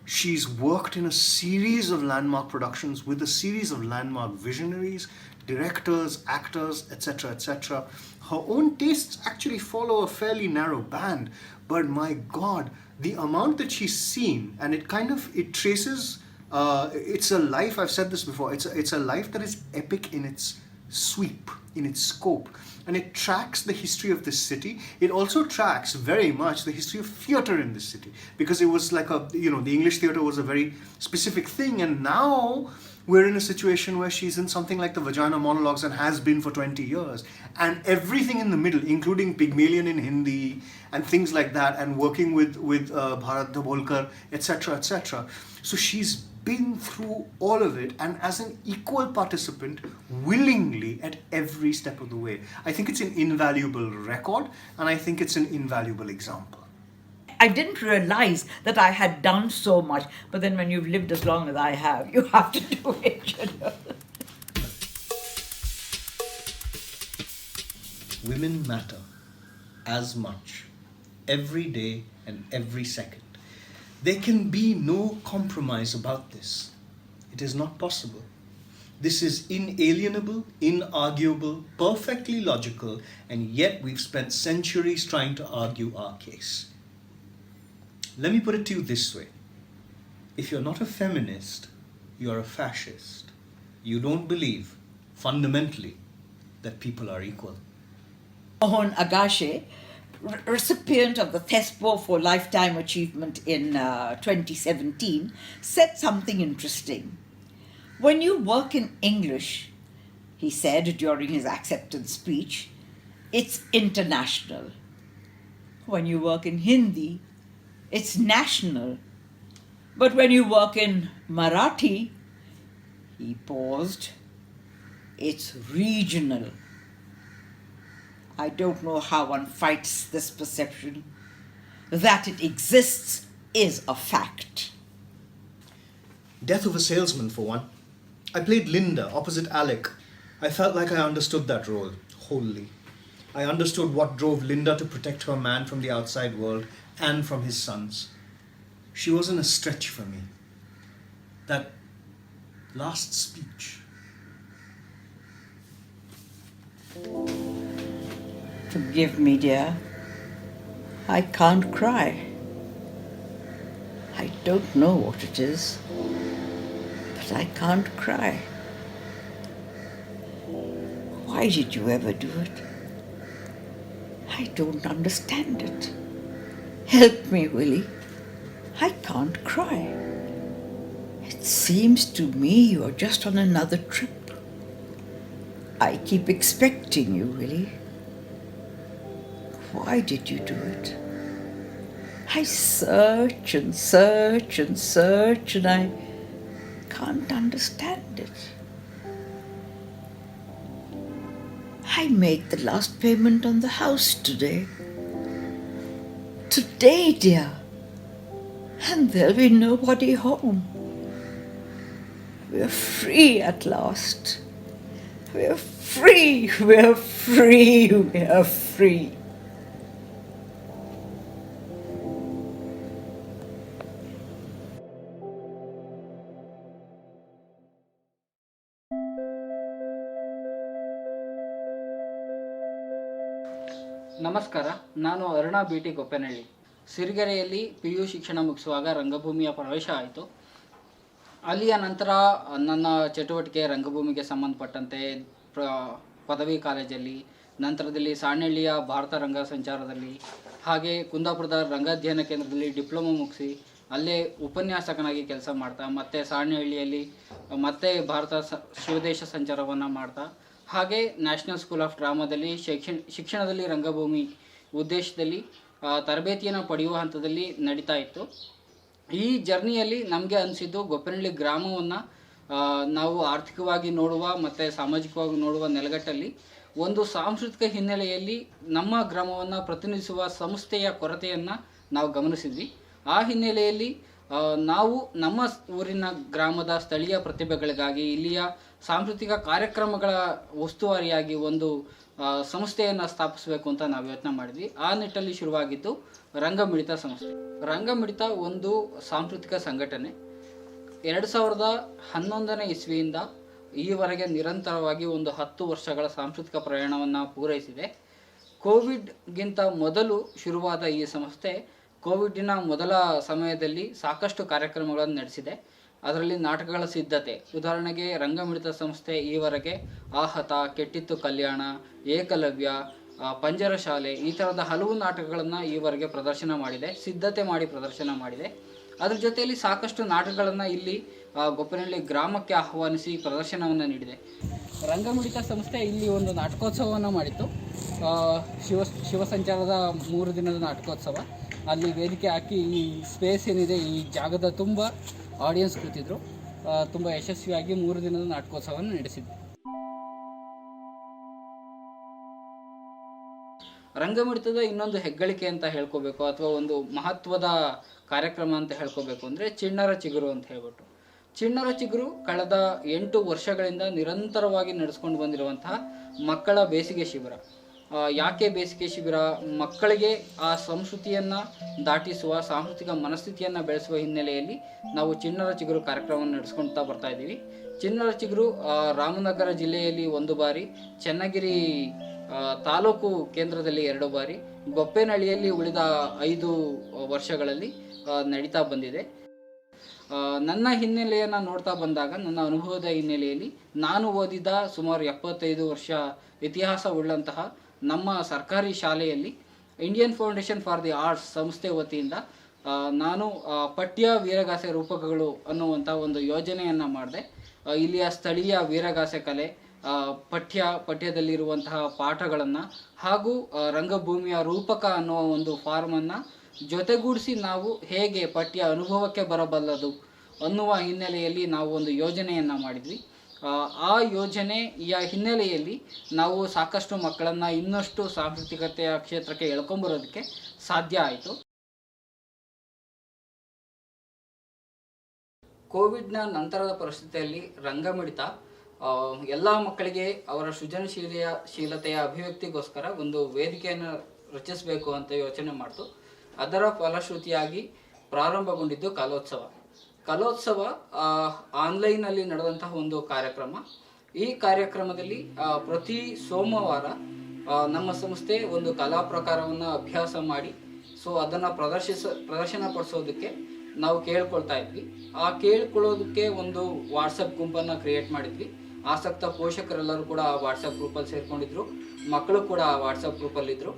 She's worked in a series of landmark productions with a series of landmark visionaries, directors, actors, etc., etc. Her own tastes actually follow a fairly narrow band, but my God, the amount that she's seen, and it traces. It's a life, I've said this before, it's a life that is epic in its sweep. in its scope, and it tracks the history of this city. It also tracks very much the history of theatre in this city, because it was like the English theatre was a very specific thing, and now we're in a situation where she's in something like the Vagina Monologues and has been for 20 years, and everything in the middle, including Pygmalion in Hindi and things like that, and working with Bharat Dabholkar, etc., etc. So she's been through all of it, and as an equal participant, willingly at every step of the way. I think it's an invaluable record, and I think it's an invaluable example. I didn't realize that I had done so much, but then when you've lived as long as I have, you have to do it, Women matter as much, every day and every second. There can be no compromise about this. It is not possible. This is inalienable, inarguable, perfectly logical, and yet we've spent centuries trying to argue our case. Let me put it to you this way. If you're not a feminist, you're a fascist. You don't believe, fundamentally, that people are equal. Mohan Agashe, recipient of the Thespo for Lifetime Achievement in 2017, said something interesting. When you work in English, he said during his acceptance speech, it's international. When you work in Hindi, it's national. But when you work in Marathi, he paused, it's regional. I don't know how one fights this perception. That it exists is a fact. Death of a Salesman, for one. I played Linda opposite Alec. I felt like I understood that role wholly. I understood what drove Linda to protect her man from the outside world and from his sons. She wasn't a stretch for me. That last speech. Forgive me, dear. I can't cry. I don't know what it is, but I can't cry. Why did you ever do it? I don't understand it. Help me, Willie. I can't cry. It seems to me you're just on another trip. I keep expecting you, Willie. Why did you do it? I search and search and search, and I can't understand it. I made the last payment on the house today. Today, dear. And there'll be nobody home. We're free at last. We're free, we're free, we're free. ನಮಸ್ಕಾರ, ನಾನು Aruna BT ಗೊಪ್ಪನಹಳ್ಳಿ. ಸಿರಿಗೆರೆಯಲ್ಲಿ PU ಶಿಕ್ಷಣ ಮುಗಿಸುವಾಗ ರಂಗಭೂಮಿಯ ಪ್ರವೇಶ ಆಯಿತು. ಅಲ್ಲಿಯ ನಂತರ ನನ್ನ ಚಟುವಟಿಕೆ ರಂಗಭೂಮಿಗೆ ಸಂಬಂಧಪಟ್ಟಂತೆ ಪದವಿ ಕಾಲೇಜಲ್ಲಿ, ನಂತರದಲ್ಲಿ ಸಾಣೆಹಳ್ಳಿಯ ಭಾರತ ರಂಗ ಸಂಚಾರದಲ್ಲಿ, ಹಾಗೆ ಕುಂದಾಪುರದ ರಂಗಾಧ್ಯಯನ ಕೇಂದ್ರದಲ್ಲಿ ಡಿಪ್ಲೊಮಾ ಮುಗಿಸಿ ಅಲ್ಲೇ ಉಪನ್ಯಾಸಕನಾಗಿ ಕೆಲಸ ಮಾಡ್ತಾ, ಮತ್ತು ಸಾಣೆಹಳ್ಳಿಯಲ್ಲಿ ಮತ್ತೆ ಭಾರತ ಶಿವದೇಶ ಸಂಚಾರವನ್ನು ಮಾಡ್ತಾ, ಹಾಗೆ ನ್ಯಾಷನಲ್ ಸ್ಕೂಲ್ ಆಫ್ ಡ್ರಾಮಾದಲ್ಲಿ ಶಿಕ್ಷಣದಲ್ಲಿ ರಂಗಭೂಮಿ ಉದ್ದೇಶದಲ್ಲಿ ತರಬೇತಿಯನ್ನು ಪಡೆಯುವ ಹಂತದಲ್ಲಿ ನಡೀತಾ ಇತ್ತು. ಈ ಜರ್ನಿಯಲ್ಲಿ ನಮಗೆ ಅನಿಸಿದ್ದು ಗೊಪ್ಪನಹಳ್ಳಿ ಗ್ರಾಮವನ್ನು ನಾವು ಆರ್ಥಿಕವಾಗಿ ನೋಡುವ ಮತ್ತು ಸಾಮಾಜಿಕವಾಗಿ ನೋಡುವ ನೆಲೆಗಟ್ಟಲ್ಲಿ ಒಂದು ಸಾಂಸ್ಕೃತಿಕ ಹಿನ್ನೆಲೆಯಲ್ಲಿ ನಮ್ಮ ಗ್ರಾಮವನ್ನು ಪ್ರತಿನಿಧಿಸುವ ಸಂಸ್ಥೆಯ ಕೊರತೆಯನ್ನು ನಾವು ಗಮನಿಸಿದ್ವಿ. ಆ ಹಿನ್ನೆಲೆಯಲ್ಲಿ ನಾವು ನಮ್ಮ ಊರಿನ ಗ್ರಾಮದ ಸ್ಥಳೀಯ ಪ್ರತಿಭೆಗಳಿಗಾಗಿ ಇಲ್ಲಿಯ ಸಾಂಸ್ಕೃತಿಕ ಕಾರ್ಯಕ್ರಮಗಳ ಉಸ್ತುವಾರಿಯಾಗಿ ಒಂದು ಸಂಸ್ಥೆಯನ್ನು ಸ್ಥಾಪಿಸಬೇಕು ಅಂತ ನಾವು ಯೋಚನೆ ಮಾಡಿದ್ವಿ. ಆ ನಿಟ್ಟಲ್ಲಿ ಶುರುವಾಗಿದ್ದು ರಂಗಮಿಡಿತ ಸಂಸ್ಥೆ. ರಂಗಮಿಡಿತ ಒಂದು ಸಾಂಸ್ಕೃತಿಕ ಸಂಘಟನೆ. 2011ನೇ ಇಸ್ವಿಯಿಂದ ಈವರೆಗೆ ನಿರಂತರವಾಗಿ ಒಂದು 10 ವರ್ಷಗಳ ಸಾಂಸ್ಕೃತಿಕ ಪ್ರಯಾಣವನ್ನು ಪೂರೈಸಿದೆ. ಕೋವಿಡ್ಗಿಂತ ಮೊದಲು ಶುರುವಾದ ಈ ಸಂಸ್ಥೆ ಕೋವಿಡಿನ ಮೊದಲ ಸಮಯದಲ್ಲಿ ಸಾಕಷ್ಟು ಕಾರ್ಯಕ್ರಮಗಳನ್ನು ನಡೆಸಿದೆ. ಅದರಲ್ಲಿ ನಾಟಕಗಳ ಸಿದ್ಧತೆ, ಉದಾಹರಣೆಗೆ ರಂಗಮಿಡಿತ ಸಂಸ್ಥೆ ಈವರೆಗೆ ಆಹತ, ಕೆಟ್ಟಿತ್ತು ಕಲ್ಯಾಣ, ಏಕಲವ್ಯ, ಪಂಜರ ಶಾಲೆ ಈ ಥರದ ಹಲವು ನಾಟಕಗಳನ್ನು ಈವರೆಗೆ ಪ್ರದರ್ಶನ ಮಾಡಿದೆ, ಸಿದ್ಧತೆ ಮಾಡಿ ಪ್ರದರ್ಶನ ಮಾಡಿದೆ. ಅದ್ರ ಜೊತೆಯಲ್ಲಿ ಸಾಕಷ್ಟು ನಾಟಕಗಳನ್ನು ಇಲ್ಲಿ ಗೊಪ್ಪನಹಳ್ಳಿ ಗ್ರಾಮಕ್ಕೆ ಆಹ್ವಾನಿಸಿ ಪ್ರದರ್ಶನವನ್ನು ನೀಡಿದೆ. ರಂಗಮಿಡಿತ ಸಂಸ್ಥೆ ಇಲ್ಲಿ ಒಂದು ನಾಟಕೋತ್ಸವವನ್ನು ಮಾಡಿತ್ತು. ಶಿವಸಂಚಾರದ 3 ದಿನದ ನಾಟಕೋತ್ಸವ. ಅಲ್ಲಿ ವೇದಿಕೆ ಹಾಕಿ ಈ ಸ್ಪೇಸ್ ಏನಿದೆ ಈ ಜಾಗದ ತುಂಬ ಆಡಿಯನ್ಸ್ ಕೂತಿದ್ರು. ತುಂಬ ಯಶಸ್ವಿಯಾಗಿ 3 ದಿನದ ನಾಟಕೋತ್ಸವವನ್ನು ನಡೆಸಿದ್ವಿ. ರಂಗಮಿಡಿತದ ಇನ್ನೊಂದು ಹೆಗ್ಗಳಿಕೆ ಅಂತ ಹೇಳ್ಕೋಬೇಕು ಅಥವಾ ಒಂದು ಮಹತ್ವದ ಕಾರ್ಯಕ್ರಮ ಅಂತ ಹೇಳ್ಕೋಬೇಕು ಅಂದರೆ ಚಿಣ್ಣರ ಚಿಗುರು ಅಂತ ಹೇಳ್ಬಿಟ್ಟು. ಚಿಣ್ಣರ ಚಿಗುರು ಕಳೆದ 8 ವರ್ಷಗಳಿಂದ ನಿರಂತರವಾಗಿ ನಡೆಸ್ಕೊಂಡು ಬಂದಿರುವಂತಹ ಮಕ್ಕಳ ಬೇಸಿಗೆ ಶಿಬಿರ. ಯಾಕೆ ಬೇಸಿಗೆ ಶಿಬಿರ? ಮಕ್ಕಳಿಗೆ ಆ ಸಂಸ್ಕೃತಿಯನ್ನು ದಾಟಿಸುವ, ಸಾಂಸ್ಕೃತಿಕ ಮನಸ್ಥಿತಿಯನ್ನು ಬೆಳೆಸುವ ಹಿನ್ನೆಲೆಯಲ್ಲಿ ನಾವು ಚಿಣ್ಣರ ಚಿಗುರು ಕಾರ್ಯಕ್ರಮವನ್ನು ನಡೆಸ್ಕೊಳ್ತಾ ಬರ್ತಾ ಇದ್ದೀವಿ. ಚಿಣ್ಣರ ಚಿಗುರು ರಾಮನಗರ ಜಿಲ್ಲೆಯಲ್ಲಿ 1 ಬಾರಿ, ಚನ್ನಗಿರಿ ತಾಲೂಕು ಕೇಂದ್ರದಲ್ಲಿ 2 ಬಾರಿ, ಗೊಪ್ಪೇನಹಳ್ಳಿಯಲ್ಲಿ ಉಳಿದ 5 ವರ್ಷಗಳಲ್ಲಿ ನಡೀತಾ ಬಂದಿದೆ. ನನ್ನ ಹಿನ್ನೆಲೆಯನ್ನು ನೋಡ್ತಾ ಬಂದಾಗ, ನನ್ನ ಅನುಭವದ ಹಿನ್ನೆಲೆಯಲ್ಲಿ ನಾನು ಓದಿದ ಸುಮಾರು 75 ವರ್ಷ ಇತಿಹಾಸ ಉಳ್ಳಂತಹ ನಮ್ಮ ಸರ್ಕಾರಿ ಶಾಲೆಯಲ್ಲಿ Indian foundation for the arts ಸಂಸ್ಥೆ ವತಿಯಿಂದ ನಾನು ಪಠ್ಯ ವೀರಗಾಸೆ ರೂಪಕಗಳು ಅನ್ನುವಂಥ ಒಂದು ಯೋಜನೆಯನ್ನು ಮಾಡಿದೆ. ಇಲ್ಲಿಯ ಸ್ಥಳೀಯ ವೀರಗಾಸೆ ಕಲೆ, ಪಠ್ಯದಲ್ಲಿರುವಂತಹ ಪಾಠಗಳನ್ನು ಹಾಗೂ ರಂಗಭೂಮಿಯ ರೂಪಕ ಅನ್ನುವ ಒಂದು ಫಾರ್ಮನ್ನು ಜೊತೆಗೂಡಿಸಿ ನಾವು ಹೇಗೆ ಪಠ್ಯ ಅನುಭವಕ್ಕೆ ಬರಬಲ್ಲದು ಅನ್ನುವ ಹಿನ್ನೆಲೆಯಲ್ಲಿ ನಾವು ಒಂದು ಯೋಜನೆಯನ್ನು ಮಾಡಿದ್ವಿ. ಆ ಯೋಜನೆಯ ಹಿನ್ನೆಲೆಯಲ್ಲಿ ನಾವು ಸಾಕಷ್ಟು ಮಕ್ಕಳನ್ನು ಇನ್ನಷ್ಟು ಸಾಂಸ್ಕೃತಿಕತೆಯ ಕ್ಷೇತ್ರಕ್ಕೆ ಎಳ್ಕೊಂಬರೋದಕ್ಕೆ ಸಾಧ್ಯ ಆಯಿತು. ಕೋವಿಡ್ನ ನಂತರದ ಪರಿಸ್ಥಿತಿಯಲ್ಲಿ ರಂಗಮಿಡಿತ ಎಲ್ಲ ಮಕ್ಕಳಿಗೆ ಅವರ ಸೃಜನಶೀಲತೆಯ ಅಭಿವ್ಯಕ್ತಿಗೋಸ್ಕರ ಒಂದು ವೇದಿಕೆಯನ್ನು ರಚಿಸಬೇಕು ಅಂತ ಯೋಚನೆ ಮಾಡ್ತು. ಅದರ ಫಲಶ್ರುತಿಯಾಗಿ ಪ್ರಾರಂಭಗೊಂಡಿದ್ದು ಕಲೋತ್ಸವ ಆನ್ಲೈನಲ್ಲಿ ನಡೆದಂತಹ ಒಂದು ಕಾರ್ಯಕ್ರಮ. ಈ ಕಾರ್ಯಕ್ರಮದಲ್ಲಿ ಪ್ರತಿ ಸೋಮವಾರ ನಮ್ಮ ಸಂಸ್ಥೆ ಒಂದು ಕಲಾ ಪ್ರಕಾರವನ್ನು ಅಭ್ಯಾಸ ಮಾಡಿ ಅದನ್ನು ಪ್ರದರ್ಶನ ಪಡಿಸೋದಕ್ಕೆ ನಾವು ಕೇಳ್ಕೊಳ್ತಾ ಇದ್ವಿ. ಆ ಕೇಳ್ಕೊಳ್ಳೋದಕ್ಕೆ ಒಂದು ವಾಟ್ಸಪ್ ಗುಂಪನ್ನು ಕ್ರಿಯೇಟ್ ಮಾಡಿದ್ವಿ. ಆಸಕ್ತ ಪೋಷಕರೆಲ್ಲರೂ ಕೂಡ ಆ ವಾಟ್ಸಪ್ ಗ್ರೂಪಲ್ಲಿ ಸೇರ್ಕೊಂಡಿದ್ರು, ಮಕ್ಕಳು ಕೂಡ ಆ ವಾಟ್ಸಪ್ ಗ್ರೂಪಲ್ಲಿದ್ದರು.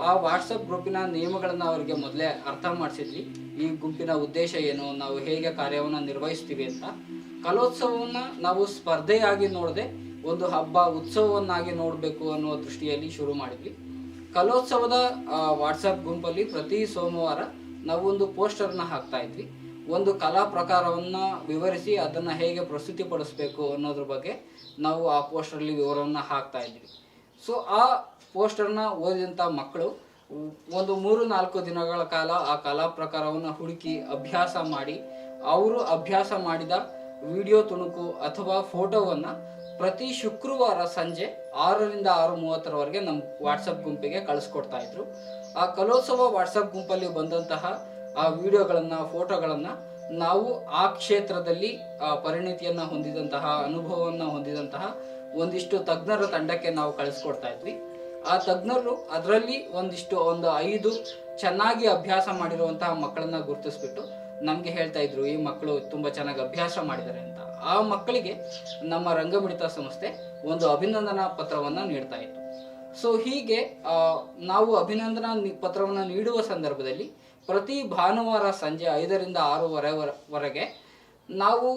ಆ ವಾಟ್ಸಪ್ ಗ್ರೂಪಿನ ನಿಯಮಗಳನ್ನು ಅವರಿಗೆ ಮೊದಲೇ ಅರ್ಥ ಮಾಡಿಸಿದ್ವಿ. ಈ ಗುಂಪಿನ ಉದ್ದೇಶ ಏನು, ನಾವು ಹೇಗೆ ಕಾರ್ಯವನ್ನು ನಿರ್ವಹಿಸ್ತೀವಿ ಅಂತ. ಕಲೋತ್ಸವವನ್ನು ನಾವು ಸ್ಪರ್ಧೆಯಾಗಿ ನೋಡದೆ ಒಂದು ಹಬ್ಬ ಉತ್ಸವವನ್ನಾಗಿ ನೋಡಬೇಕು ಅನ್ನುವ ದೃಷ್ಟಿಯಲ್ಲಿ ಶುರು ಮಾಡಿದ್ವಿ. ಕಲೋತ್ಸವದ ವಾಟ್ಸಪ್ ಗುಂಪಲ್ಲಿ ಪ್ರತಿ ಸೋಮವಾರ ನಾವು ಒಂದು ಪೋಸ್ಟರ್ನ ಹಾಕ್ತಾ ಇದ್ವಿ. ಒಂದು ಕಲಾ ಪ್ರಕಾರವನ್ನು ವಿವರಿಸಿ ಅದನ್ನು ಹೇಗೆ ಪ್ರಸ್ತುತಿಪಡಿಸಬೇಕು ಅನ್ನೋದ್ರ ಬಗ್ಗೆ ನಾವು ಆ ಪೋಸ್ಟರಲ್ಲಿ ವಿವರವನ್ನು ಹಾಕ್ತಾ ಇದ್ವಿ. ಆ ಪೋಸ್ಟರ್ನ ಓದಿದಂಥ ಮಕ್ಕಳು ಒಂದು 3-4 ದಿನಗಳ ಕಾಲ ಆ ಕಲಾ ಪ್ರಕಾರವನ್ನು ಹುಡುಕಿ ಅಭ್ಯಾಸ ಮಾಡಿ, ಅವರು ಅಭ್ಯಾಸ ಮಾಡಿದ ವಿಡಿಯೋ ತುಣುಕು ಅಥವಾ ಫೋಟೋವನ್ನು ಪ್ರತಿ ಶುಕ್ರವಾರ ಸಂಜೆ 6ರಿಂದ 6:30ರವರೆಗೆ ನಮ್ಮ ವಾಟ್ಸಪ್ ಗುಂಪಿಗೆ ಕಳಿಸ್ಕೊಡ್ತಾ ಇದ್ರು. ಆ ಕಲೋತ್ಸವ ವಾಟ್ಸಪ್ ಗುಂಪಲ್ಲಿ ಬಂದಂತಹ ಆ ವಿಡಿಯೋಗಳನ್ನು, ಫೋಟೋಗಳನ್ನು ನಾವು ಆ ಕ್ಷೇತ್ರದಲ್ಲಿ ಪರಿಣಿತಿಯನ್ನು ಹೊಂದಿದಂತಹ, ಅನುಭವವನ್ನು ಹೊಂದಿದಂತಹ ಒಂದಿಷ್ಟು ತಜ್ಞರ ತಂಡಕ್ಕೆ ನಾವು ಕಳಿಸ್ಕೊಡ್ತಾ ಇದ್ವಿ. ಆ ತಜ್ಞರು ಅದರಲ್ಲಿ ಒಂದು 5 ಚೆನ್ನಾಗಿ ಅಭ್ಯಾಸ ಮಾಡಿರುವಂತಹ ಮಕ್ಕಳನ್ನ ಗುರುತಿಸ್ಬಿಟ್ಟು ನಮಗೆ ಹೇಳ್ತಾ ಇದ್ರು, ಈ ಮಕ್ಕಳು ತುಂಬ ಚೆನ್ನಾಗಿ ಅಭ್ಯಾಸ ಮಾಡಿದ್ದಾರೆ ಅಂತ. ಆ ಮಕ್ಕಳಿಗೆ ನಮ್ಮ ರಂಗಮಿಡಿತ ಸಂಸ್ಥೆ ಒಂದು ಅಭಿನಂದನಾ ಪತ್ರವನ್ನು ನೀಡ್ತಾ ಇತ್ತು. ಹೀಗೆ ನಾವು ಅಭಿನಂದನಾ ಪತ್ರವನ್ನು ನೀಡುವ ಸಂದರ್ಭದಲ್ಲಿ ಪ್ರತಿ ಭಾನುವಾರ ಸಂಜೆ 5ರಿಂದ 6:15ವರೆಗೆ ನಾವು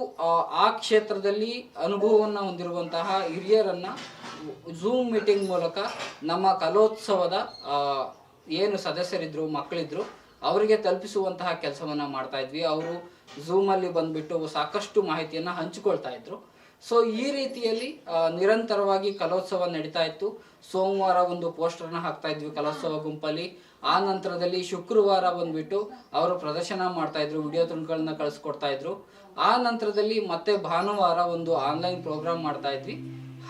ಆ ಕ್ಷೇತ್ರದಲ್ಲಿ ಅನುಭವವನ್ನು ಹೊಂದಿರುವಂತಹ ಹಿರಿಯರನ್ನು ಝೂಮ್ ಮೀಟಿಂಗ್ ಮೂಲಕ ನಮ್ಮ ಕಲೋತ್ಸವದ ಏನು ಸದಸ್ಯರಿದ್ರು, ಮಕ್ಕಳಿದ್ರು, ಅವರಿಗೆ ತಲುಪಿಸುವಂತಹ ಕೆಲಸವನ್ನು ಮಾಡ್ತಾ ಇದ್ವಿ. ಅವರು ಝೂಮಲ್ಲಿ ಬಂದುಬಿಟ್ಟು ಸಾಕಷ್ಟು ಮಾಹಿತಿಯನ್ನು ಹಂಚಿಕೊಳ್ತಾ ಇದ್ರು. ಈ ರೀತಿಯಲ್ಲಿ ನಿರಂತರವಾಗಿ ಕಲೋತ್ಸವ ನಡೀತಾ ಇತ್ತು. ಸೋಮವಾರ ಒಂದು ಪೋಸ್ಟರ್ನ ಹಾಕ್ತಾ ಇದ್ವಿ ಕಲೋತ್ಸವ ಗುಂಪಲ್ಲಿ. ಆ ನಂತರದಲ್ಲಿ ಶುಕ್ರವಾರ ಬಂದ್ಬಿಟ್ಟು ಅವರು ಪ್ರದರ್ಶನ ಮಾಡ್ತಾ ಇದ್ರು, ವಿಡಿಯೋ ತುಣುಕುಗಳನ್ನ ಕಳಿಸ್ಕೊಡ್ತಾ ಇದ್ರು. ಆ ನಂತರದಲ್ಲಿ ಮತ್ತೆ ಭಾನುವಾರ ಒಂದು ಆನ್ಲೈನ್ ಪ್ರೋಗ್ರಾಮ್ ಮಾಡ್ತಾ ಇದ್ವಿ.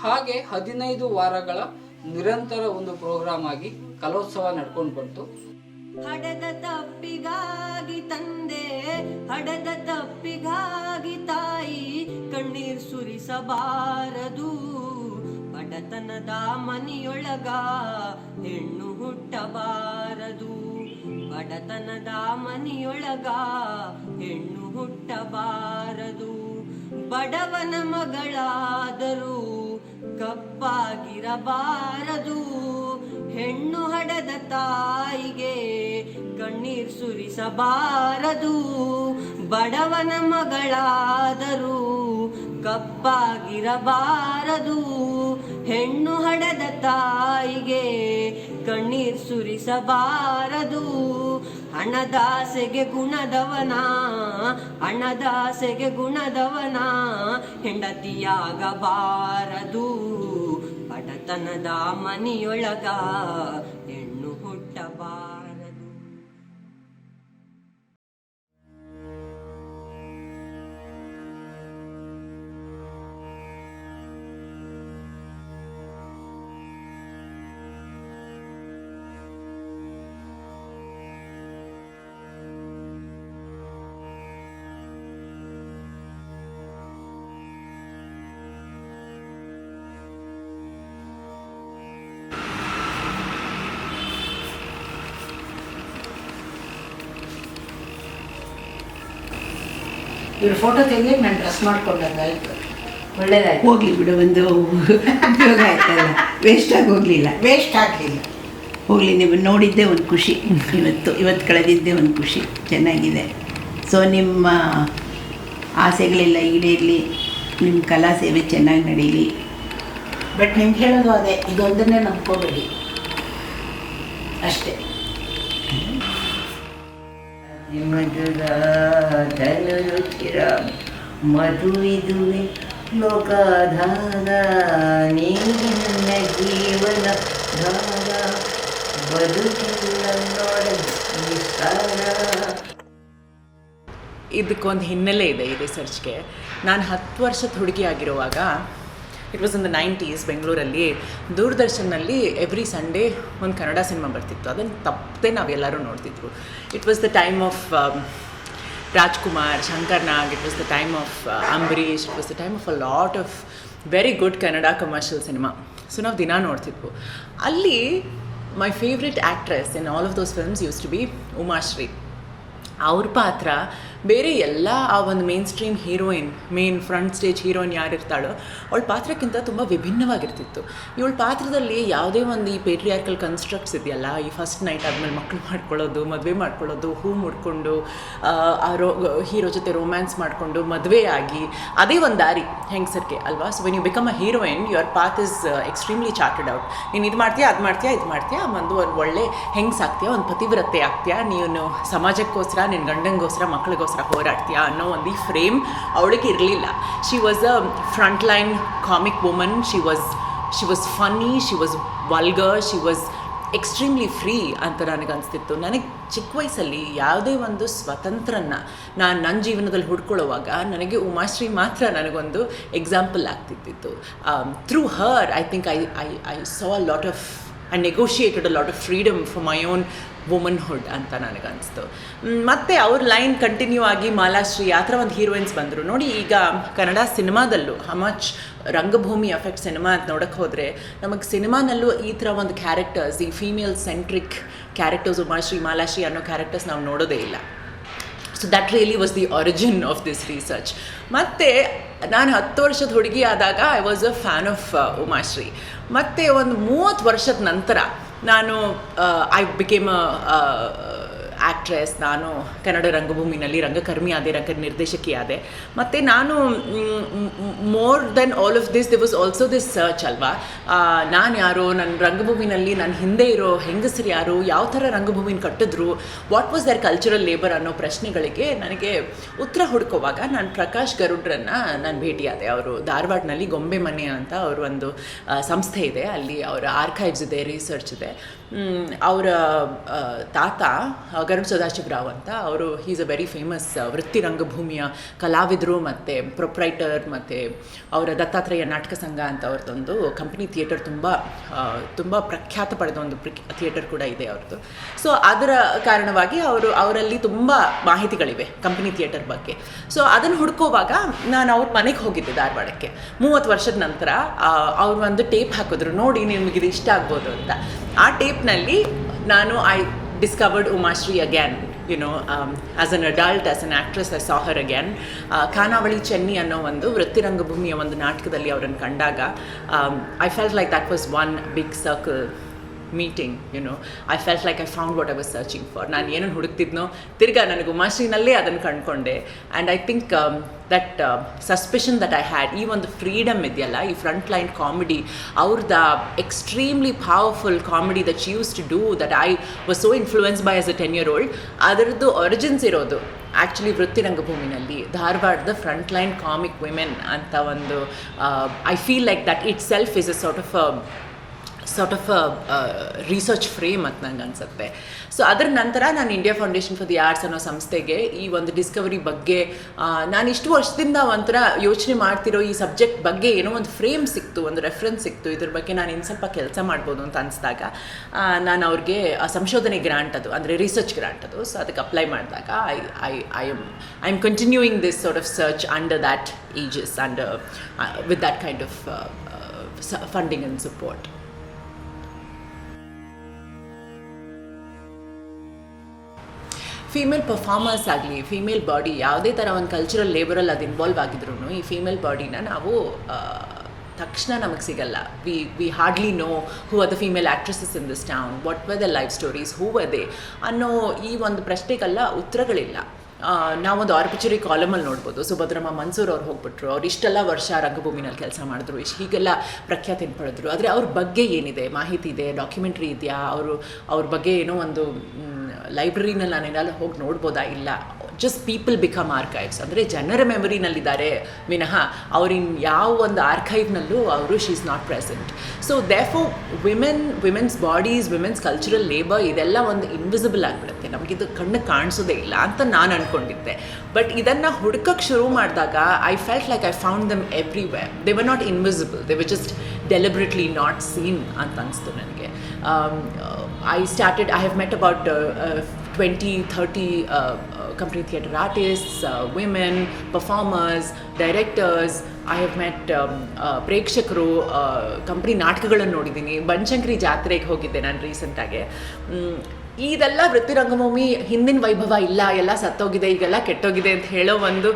ಹಾಗೆ 15 ವಾರಗಳ ನಿರಂತರ ಒಂದು ಪ್ರೋಗ್ರಾಮ್ ಆಗಿ ಕಲೋತ್ಸವ ನಡ್ಕೊಂಡು ಬಂತು. ಹಡದ ತಪ್ಪಿಗಾಗಿ ತಂದೆ, ಹಡದ ತಪ್ಪಿಗಾಗಿ ತಾಯಿ, ಕಣ್ಣೀರ್ ಸುರಿಸಬಾರದು. ಬಡತನದ ಮನೆಯೊಳಗ ಹೆಣ್ಣು ಹುಟ್ಟಬಾರದು. ಬಡತನದ ಮನೆಯೊಳಗ ಹೆಣ್ಣು ಹುಟ್ಟಬಾರದು. ಬಡವನ ಮಗಳಾದರೂ ಕಪ್ಪಾಗಿರಬಾರದು. ಹೆಣ್ಣು ಹಡದ ತಾಯಿಗೆ ಕಣ್ಣೀರ್ ಸುರಿಸಬಾರದು. ಬಡವನ ಮಗಳಾದರೂ ಕಪ್ಪಾಗಿರಬಾರದು. ಹೆಣ್ಣು ಹಡದ ತಾಯಿಗೆ ಕಣ್ಣೀರ್ ಸುರಿಸಬಾರದು. ಹಣದಾಸೆಗೆ ಗುಣದವನ, ಹಣದಾಸೆಗೆ ಗುಣದವನ ಹೆಂಡತಿಯಾಗಬಾರದು. ಬಡತನದ ಮನೆಯೊಳಗ ಹೆಣ್ಣು ಹುಟ್ಟಬಾರದು. ಇವ್ರ ಫೋಟೋ ತೆಗಿಯಕ್ಕೆ ನಾನು ಡ್ರೆಸ್ ಮಾಡ್ಕೊಂಡಂಗಾಯ್ತು. ಒಳ್ಳೇದಾಯ್ತು. ಹೋಗ್ಲಿ ಬಿಡು, ಒಂದು ಉಪಯೋಗ ಆಯ್ತಲ್ಲ, ವೇಸ್ಟಾಗಿ ಹೋಗಲಿಲ್ಲ. ವೇಸ್ಟ್ ಆಗಲಿಲ್ಲ. ಹೋಗಲಿ, ನೀವು ನೋಡಿದ್ದೇ ಒಂದು ಖುಷಿ. ಇವತ್ತು ಕಳೆದಿದ್ದೇ ಒಂದು ಖುಷಿ. ಚೆನ್ನಾಗಿದೆ. ಸೊ ನಿಮ್ಮ ಆಸೆಗಳೆಲ್ಲ ಈಡೇರಲಿ, ನಿಮ್ಮ ಕಲಾ ಸೇವೆ ಚೆನ್ನಾಗಿ ನಡೀಲಿ. ಬಟ್ ನಿಮ್ಗೆ ಹೇಳೋದು ಅದೇ, ಇದೊಂದನ್ನೇ ನಂಬ್ಕೋಬೇಡಿ ಅಷ್ಟೇ. ಧನುರುಚಿರ ಮಧುವಿದುವೆ ಲೋಕಧಾರ, ನೀರಿನ ಜೀವನ ಧಾರ, ಬದುಕಿಲ್ಲ ನೋಡ ನಿಸ್ತಾರ. ಇದಕ್ಕೊಂದು ಹಿನ್ನೆಲೆ ಇದೆ ಈ ರಿಸರ್ಚ್ಗೆ. ನಾನು 10 ವರ್ಷದ ಹುಡುಗಿ ಆಗಿರುವಾಗ, it was in the 90s, ಬೆಂಗಳೂರಲ್ಲಿ ದೂರದರ್ಶನಲ್ಲಿ ಎವ್ರಿ ಸಂಡೇ ಒಂದು ಕನ್ನಡ ಸಿನಿಮಾ ಬರ್ತಿತ್ತು. ಅದನ್ನು ತಪ್ಪದೆ ನಾವೆಲ್ಲರೂ ನೋಡ್ತಿದ್ವು. It was the time of Rajkumar, Shankar Nag, it was the time of Ambareesh, it was the time of a lot of very good Kannada commercial cinema. So ನಾವು ದಿನ ನೋಡ್ತಿದ್ವು. ಅಲ್ಲಿ my favourite actress in all of those films used to be Umashree. ಅವ್ರ ಪಾತ್ರ ಬೇರೆ ಎಲ್ಲ ಆ ಒಂದು mainstream heroine, main front stage heroine ಯಾರಿರ್ತಾಳೋ ಅವಳ ಪಾತ್ರಕ್ಕಿಂತ ತುಂಬ ವಿಭಿನ್ನವಾಗಿರ್ತಿತ್ತು. ಇವಳ ಪಾತ್ರದಲ್ಲಿ ಯಾವುದೇ ಒಂದು ಈ ಪೇಟ್ರಿಯಾರ್ಕಲ್ ಕನ್ಸ್ಟ್ರಕ್ಟ್ಸ್ ಇದೆಯಲ್ಲ, ಈ ಫಸ್ಟ್ ನೈಟ್ ಆದಮೇಲೆ ಮಕ್ಕಳು ಮಾಡ್ಕೊಳ್ಳೋದು, ಮದುವೆ ಮಾಡ್ಕೊಳ್ಳೋದು, ಹೂ ಮುಡ್ಕೊಂಡು ಹೀರೋ ಜೊತೆ ರೊಮ್ಯಾನ್ಸ್ ಮಾಡಿಕೊಂಡು ಮದುವೆ ಆಗಿ, ಅದೇ ಒಂದು ದಾರಿ ಹೆಂಗಸರ್ಗೆ ಅಲ್ವಾ. So when you become a heroine, your path is extremely charted out. ನೀನು ಇದು ಮಾಡ್ತೀಯಾ, ಅದು ಮಾಡ್ತೀಯಾ, ಇದು ಮಾಡ್ತೀಯಾ, ಒಂದು ಒಳ್ಳೆ ಹೆಂಗಸಾಗ್ತೀಯಾ, ಒಂದು ಪತಿವ್ರತೆ ಆಗ್ತೀಯಾ, ನೀನು ಸಮಾಜಕ್ಕೋಸ್ಕರ, ನಿನ್ನ ಗಂಡಂಗೋಸ್ಕರ, ಮಕ್ಕಳಿಗೋಸ್ಕರ ಹೋರಾಡ್ತೀಯಾ ಅನ್ನೋ ಒಂದು ಈ ಫ್ರೇಮ್ ಅವಳಿಗೆ ಇರಲಿಲ್ಲ. She was a front line comic woman. She was funny, she was vulgar, she was extremely free ಅಂತ ನನಗನ್ಸ್ತಿತ್ತು. ನನಗೆ ಚಿಕ್ಕ ವಯಸ್ಸಲ್ಲಿ ಯಾವುದೇ ಒಂದು ಸ್ವತಂತ್ರನ ನಾನು ನನ್ನ ಜೀವನದಲ್ಲಿ ಹುಡ್ಕೊಳ್ಳುವಾಗ ನನಗೆ ಉಮಾಶ್ರೀ ಮಾತ್ರ ನನಗೊಂದು ಎಕ್ಸಾಂಪಲ್ ಆಗ್ತಿತ್ತು. Through her I think I saw a lot of I negotiated a lot of freedom for my own womanhood ಅಂತ ನನಗನ್ನಿಸ್ತು. ಮತ್ತು ಅವ್ರ ಲೈನ್ ಕಂಟಿನ್ಯೂ ಆಗಿ ಮಾಲಾಶ್ರೀ ಆ ಥರ ಒಂದು ಹೀರೋಯಿನ್ಸ್ ಬಂದರು ನೋಡಿ. ಈಗ ಕನ್ನಡ ಸಿನಿಮಾದಲ್ಲೂ ಮಚ್ ರಂಗಭೂಮಿ ಎಫೆಕ್ಟ್ ಸಿನಿಮಾ ಅಂತ ನೋಡೋಕ್ಕೆ ಹೋದರೆ ನಮಗೆ ಸಿನಿಮಾನಲ್ಲೂ ಈ ಥರ ಒಂದು ಕ್ಯಾರೆಕ್ಟರ್ಸ್, ಈ female centric characters, Umashree, Malashree ಅನ್ನೋ ಕ್ಯಾರೆಕ್ಟರ್ಸ್ ನಾವು ನೋಡೋದೇ ಇಲ್ಲ. So that really was the origin of this research. ಮತ್ತು ನಾನು 10 ವರ್ಷದ ಹುಡುಗಿ ಆದಾಗ I was a fan of Umashree. ಮತ್ತು ಒಂದು 30 ವರ್ಷದ ನಂತರ ನಾನು ಐ ಬಿಕೇಮ್ ಅ ಆ್ಯಕ್ಟ್ರೆಸ್. ನಾನು ಕನ್ನಡ ರಂಗಭೂಮಿನಲ್ಲಿ ರಂಗಕರ್ಮಿ ಆದೆ, ರಂಗ ನಿರ್ದೇಶಕಿ ಆದೆ. ಮತ್ತು ನಾನು more than all of this the was also this search ಅಲ್ವಾ. ನಾನು ಯಾರು, ನನ್ನ ರಂಗಭೂಮಿನಲ್ಲಿ ನನ್ನ ಹಿಂದೆ ಇರೋ ಹೆಂಗಸರು ಯಾರು, ಯಾವ ಥರ ರಂಗಭೂಮಿನ ಕಟ್ಟಿದ್ರು, what was their cultural labour ಅನ್ನೋ ಪ್ರಶ್ನೆಗಳಿಗೆ ನನಗೆ ಉತ್ತರ ಹುಡ್ಕೋವಾಗ ನಾನು ಪ್ರಕಾಶ್ ಗರುಡ್ರನ್ನು ನಾನು ಭೇಟಿಯಾದೆ. ಅವರು ಧಾರವಾಡನಲ್ಲಿ ಗೊಂಬೆ ಮನೆ ಅಂತ ಅವರು ಒಂದು ಸಂಸ್ಥೆ ಇದೆ, ಅಲ್ಲಿ ಅವರ ಆರ್ಕೈವ್ಸ್ ಇದೆ, ರಿಸರ್ಚ್ ಇದೆ. ಅವರ ತಾತ ಗರುಡ್ ಸದಾಶಿವರಾವ್ ಅಂತ, ಅವರು ಈಸ್ ಅ ವೆರಿ ಫೇಮಸ್ ವೃತ್ತಿ ರಂಗಭೂಮಿಯ ಕಲಾವಿದರು ಮತ್ತು ಪ್ರೊಪ್ರೈಟರ್. ಮತ್ತು ಅವರ ದತ್ತಾತ್ರೇಯ ನಾಟಕ ಸಂಘ ಅಂತ ಅವ್ರದ್ದೊಂದು ಕಂಪ್ನಿ ಥಿಯೇಟರ್ ತುಂಬ ಪ್ರಖ್ಯಾತ ಪಡೆದ ಒಂದು ಥಿಯೇಟರ್ ಕೂಡ ಇದೆ ಅವ್ರದ್ದು. ಸೊ ಅದರ ಕಾರಣವಾಗಿ ಅವರಲ್ಲಿ ತುಂಬ ಮಾಹಿತಿಗಳಿವೆ ಕಂಪ್ನಿ ಥಿಯೇಟರ್ ಬಗ್ಗೆ. ಸೊ ಅದನ್ನು ಹುಡ್ಕೋವಾಗ ನಾನು ಅವ್ರ ಮನೆಗೆ ಹೋಗಿದ್ದೆ ಧಾರವಾಡಕ್ಕೆ 30 ವರ್ಷದ ನಂತರ. ಅವ್ರು ಒಂದು ಟೇಪ್ ಹಾಕಿದ್ರು, ನೋಡಿ ನಿಮಗಿದು ಇಷ್ಟ ಆಗ್ಬೋದು ಅಂತ. ಆ ಟೇಪ್ನಲ್ಲಿ ನಾನು discovered Umashri again, as an adult, as an actress, I saw her again. ಖಾನಾವಳಿ ಚೆನ್ನಿ ಅನ್ನೋ ಒಂದು ವೃತ್ತಿರಂಗಭೂಮಿಯ ಒಂದು ನಾಟಕದಲ್ಲಿ ಅವರನ್ನು ಕಂಡಾಗ I felt like that was one big circle meeting. I felt like I found what I was searching for. ನಾನು ಏನನ್ನು ಹುಡುಕ್ತಿದ್ನೋ ತಿರ್ಗಾ ನನಗೆ ಉಮಾಶ್ರೀನಲ್ಲೇ ಅದನ್ನು ಕಂಡುಕೊಂಡೆ. And I think that suspicion that I had, ಈ ಒಂದು ಫ್ರೀಡಮ್ ಇದೆಯಲ್ಲ, ಈ ಫ್ರಂಟ್ ಲೈನ್ ಕಾಮಿಡಿ ಅವ್ರದ್ದು extremely powerful comedy that she used to do, that I was so influence by as a 10-year-old, ಅದರದ್ದು ಒರಿಜಿನ್ಸ್ ಇರೋದು ಆ್ಯಕ್ಚುಲಿ ವೃತ್ತಿರಂಗಭೂಮಿನಲ್ಲಿ ಧಾರವಾಡದ front line comic women ಅಂತ ಒಂದು I feel like that it self is a sort of research frame ಅಂತ ನಂಗೆ ಅನಿಸುತ್ತೆ. So ಅದರ ನಂತರ ನಾನು India foundation for the arts ಅನ್ನೋ ಸಂಸ್ಥೆಗೆ ಈ ಒಂದು ಡಿಸ್ಕವರಿ ಬಗ್ಗೆ ನಾನು ಇಷ್ಟು ವರ್ಷದಿಂದ ಒಂಥರ ಯೋಚನೆ ಮಾಡ್ತಿರೋ ಈ ಸಬ್ಜೆಕ್ಟ್ ಬಗ್ಗೆ ಏನೋ ಒಂದು ಫ್ರೇಮ್ ಸಿಕ್ತು, ಒಂದು ರೆಫರೆನ್ಸ್ ಸಿಕ್ತು, ಇದ್ರ ಬಗ್ಗೆ ನಾನು ಇನ್ನು ಸ್ವಲ್ಪ ಕೆಲಸ ಮಾಡ್ಬೋದು ಅಂತ ಅನಿಸಿದಾಗ ನಾನು ಅವ್ರಿಗೆ ಸಂಶೋಧನೆ ಗ್ರಾಂಟ್ ಅದು ಅಂದರೆ ರಿಸರ್ಚ್ ಗ್ರಾಂಟ್ ಅದು, ಸೊ ಅದಕ್ಕೆ ಅಪ್ಲೈ ಮಾಡಿದಾಗ I am continuing this sort of search under that ages and with that kind of funding and support. Female performers ಆಗಲಿ, ಫೀಮೇಲ್ ಬಾಡಿ ಯಾವುದೇ ಥರ ಒಂದು ಕಲ್ಚರಲ್ ಲೇಬರಲ್ಲಿ ಅದು ಇನ್ವಾಲ್ವ್ ಆಗಿದ್ರು ಈ ಫೀಮೇಲ್ ಬಾಡಿನ ನಾವು ತಕ್ಷಣ ನಮಗೆ ಸಿಗಲ್ಲ. We hardly know who are the female actresses in this town, what were the life stories, who were they ಅನ್ನೋ ಈ ಒಂದು ಪ್ರಶ್ನೆಗೆಲ್ಲ ಉತ್ತರಗಳಿಲ್ಲ. ನಾವೊಂದು ಆರ್ಬಿಚರಿ ಕಾಲಮಲ್ಲಿ ನೋಡ್ಬೋದು, ಸುಭದ್ರಮ್ಮ ಮನ್ಸೂರ್ ಅವ್ರು ಹೋಗ್ಬಿಟ್ರು, ಅವ್ರು ಇಷ್ಟೆಲ್ಲ ವರ್ಷ ರಂಗಭೂಮಿನಲ್ಲಿ ಕೆಲಸ ಮಾಡಿದ್ರು, ಹೀಗೆಲ್ಲ ಪ್ರಖ್ಯಾತಿ ಪಡೆದ್ರು, ಆದರೆ ಅವ್ರ ಬಗ್ಗೆ ಏನಿದೆ ಮಾಹಿತಿ ಇದೆ, ಡಾಕ್ಯುಮೆಂಟ್ರಿ ಇದೆಯಾ, ಅವ್ರ ಬಗ್ಗೆ ಏನೋ ಒಂದು ಲೈಬ್ರರಿನಲ್ಲಿ ನಾನೇನಾದ್ರು ಹೋಗಿ ನೋಡ್ಬೋದಾ? ಇಲ್ಲ. ಜಸ್ಟ್ ಪೀಪಲ್ ಬಿಕಮ್ ಆರ್ಕೈವ್ಸ್, ಅಂದರೆ ಜನರ ಮೆಮೊರಿನಲ್ಲಿದ್ದಾರೆ ವಿನಃ ಅವ್ರಿನ್ ಯಾವ ಒಂದು ಆರ್ಕೈವ್ನಲ್ಲೂ ಅವರು she is not present. So therefore women's bodies, women's cultural labour ಇದೆಲ್ಲ ಒಂದು ಇನ್ವಿಸಿಬಲ್ ಆಗಿಬಿಡುತ್ತೆ, ನಮಗಿದು ಕಣ್ಣಿಗೆ ಕಾಣಿಸೋದೇ ಇಲ್ಲ ಅಂತ ನಾನು ಅಂದ್ಕೊಂಡಿದ್ದೆ. ಬಟ್ ಇದನ್ನು ಹುಡುಕಕ್ಕೆ ಶುರು ಮಾಡಿದಾಗ I felt like I found dum everywhere. They were not invisible, they were just deliberately not seen ಅಂತ ಅನಿಸ್ತು ನನಗೆ. I have met about 20-30 company theatre artists, women, performers, directors. I have met ಪ್ರೇಕ್ಷಕರು, company ನಾಟಕಗಳನ್ನು ನೋಡಿದ್ದೀನಿ, ಬನಶಂಕರಿ ಜಾತ್ರೆಗೆ ಹೋಗಿದ್ದೆ ನಾನು ರೀಸೆಂಟಾಗೆ. ಇದೆಲ್ಲ ವೃತ್ತಿರಂಗಭೂಮಿ ಹಿಂದಿನ ವೈಭವ ಇಲ್ಲ, ಎಲ್ಲ ಸತ್ತೋಗಿದೆ, ಈಗೆಲ್ಲ ಕೆಟ್ಟೋಗಿದೆ ಅಂತ ಹೇಳೋ ಒಂದು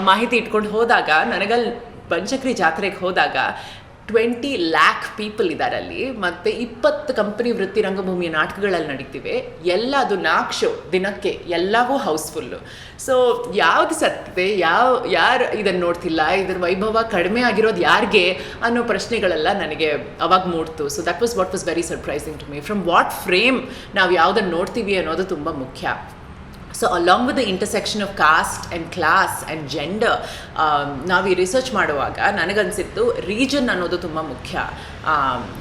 ಮಾಹಿತಿ ಇಟ್ಕೊಂಡು ಹೋದಾಗ ನನಗಲ್ಲಿ ಬನಶಂಕರಿ ಜಾತ್ರೆಗೆ ಹೋದಾಗ 20 lakh ಪೀಪಲ್ ಇದ್ದಾರೆ ಅಲ್ಲಿ, ಮತ್ತು 20 ಕಂಪನಿ ವೃತ್ತಿರಂಗಭೂಮಿಯ ನಾಟಕಗಳಲ್ಲಿ ನಡೀತಿವೆ, ಎಲ್ಲ ಅದು 4 ಶೋ ದಿನಕ್ಕೆ, ಎಲ್ಲವೂ ಹೌಸ್ಫುಲ್ಲು. ಸೊ ಯಾವುದು ಸತ್ತಿದೆ, ಯಾರು ಇದನ್ನು ನೋಡ್ತಿಲ್ಲ, ಇದ್ರ ವೈಭವ ಕಡಿಮೆ ಆಗಿರೋದು ಯಾರಿಗೆ ಅನ್ನೋ ಪ್ರಶ್ನೆಗಳೆಲ್ಲ ನನಗೆ ಅವಾಗ ಮೂಡ್ತು. So that was very surprising to me. From what frame ನಾವು ಯಾವುದನ್ನು ನೋಡ್ತೀವಿ ಅನ್ನೋದು ತುಂಬ ಮುಖ್ಯ. So along with the intersection of caste and class and gender, ನಾವು ಈ ರಿಸರ್ಚ್ ಮಾಡುವಾಗ ನನಗನ್ಸಿತ್ತು ರೀಜನ್ ಅನ್ನೋದು ತುಂಬ ಮುಖ್ಯ.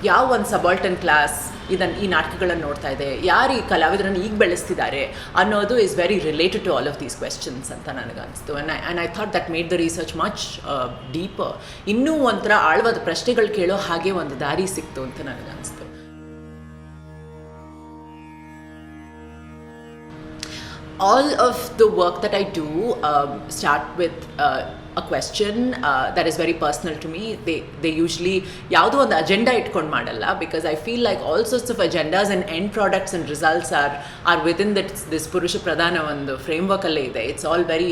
ಯಾವ ಒಂದು ಸಬಾಲ್ಟನ್ ಕ್ಲಾಸ್ ಈ ನಾಟಕಗಳನ್ನು ನೋಡ್ತಾ ಇದೆ, ಯಾರು ಈ ಕಲಾವಿದರನ್ನು ಈಗ ಬೆಳೆಸ್ತಿದ್ದಾರೆ ಅನ್ನೋದು is very related to all of these questions ಅಂತ ನನಗನ್ನಿಸ್ತು. And I thought that made the research much deeper. ಇನ್ನೂ ಒಂಥರ ಆಳವಾದ ಪ್ರಶ್ನೆಗಳು ಕೇಳೋ ಹಾಗೆ ಒಂದು ದಾರಿ ಸಿಕ್ತು ಅಂತ ನನಗನ್ನಿಸ್ತು. All of the work that I do start with a question that is very personal to me. They usually ಯಾವುದೋ ಒಂದು ಅಜೆಂಡಾ ಇಟ್ಕೊಂಡು ಮಾಡಲ್ಲ, because I feel like all sorts of agendas and end products and results are within this ಪುರುಷ ಪ್ರಧಾನ ಒಂದು framework ಅಲ್ಲೇ ಇದೆ. It's all very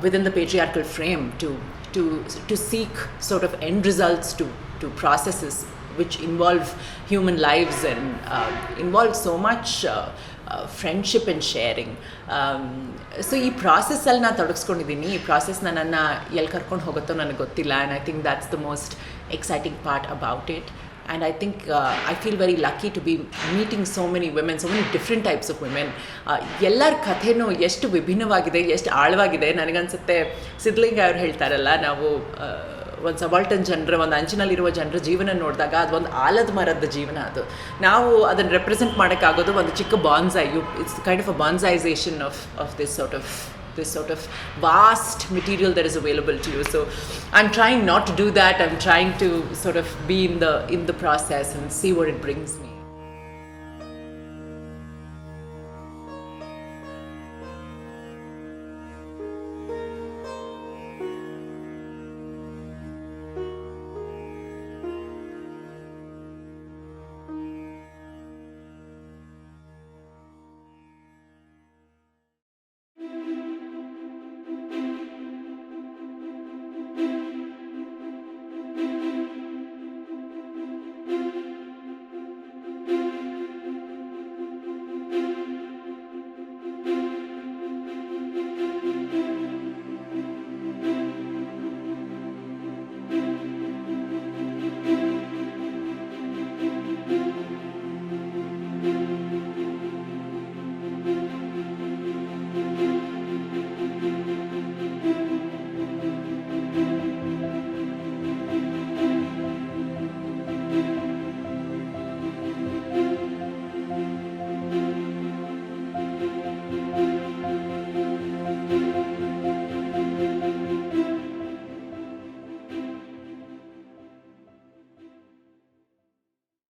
within the patriarchal frame to seek sort of end results to processes which involve human lives and involve so much friendship and sharing. So ಈ ಪ್ರಾಸೆಸ್ಸಲ್ಲಿ ನಾನು ತೊಡಗಿಸ್ಕೊಂಡಿದ್ದೀನಿ. ಈ process ನನ್ನನ್ನು ಎಲ್ಲಿ ಕರ್ಕೊಂಡು ಹೋಗುತ್ತೋ ನನಗೆ ಗೊತ್ತಿಲ್ಲ. And I think that's the most exciting part about it. And I think I feel very lucky to be meeting so many women, so many different types of women. ಎಲ್ಲರ ಕಥೆನೂ ಎಷ್ಟು ವಿಭಿನ್ನವಾಗಿದೆ, ಎಷ್ಟು ಆಳವಾಗಿದೆ. ನನಗನ್ಸುತ್ತೆ ಸಿದ್ಧಲಿಂಗ ಅವ್ರು ಹೇಳ್ತಾರಲ್ಲ, ನಾವು ಒಂದು ಸಬಾಲ್ಟನ್ ಜನರ, ಒಂದು ಅಂಚಿನಲ್ಲಿರುವ ಜನರ ಜೀವನ ನೋಡಿದಾಗ ಅದು ಒಂದು ಆಲದ ಮರದ ಜೀವನ. ಅದು ನಾವು ಅದನ್ನು ರೆಪ್ರೆಸೆಂಟ್ ಮಾಡೋಕ್ಕಾಗೋದು ಒಂದು ಚಿಕ್ಕ bonsai. It's kind of a bonsaisation of this sort of vast material that is available to you. So I'm trying not to do that. I'm trying to sort of be in the process and see where it brings me.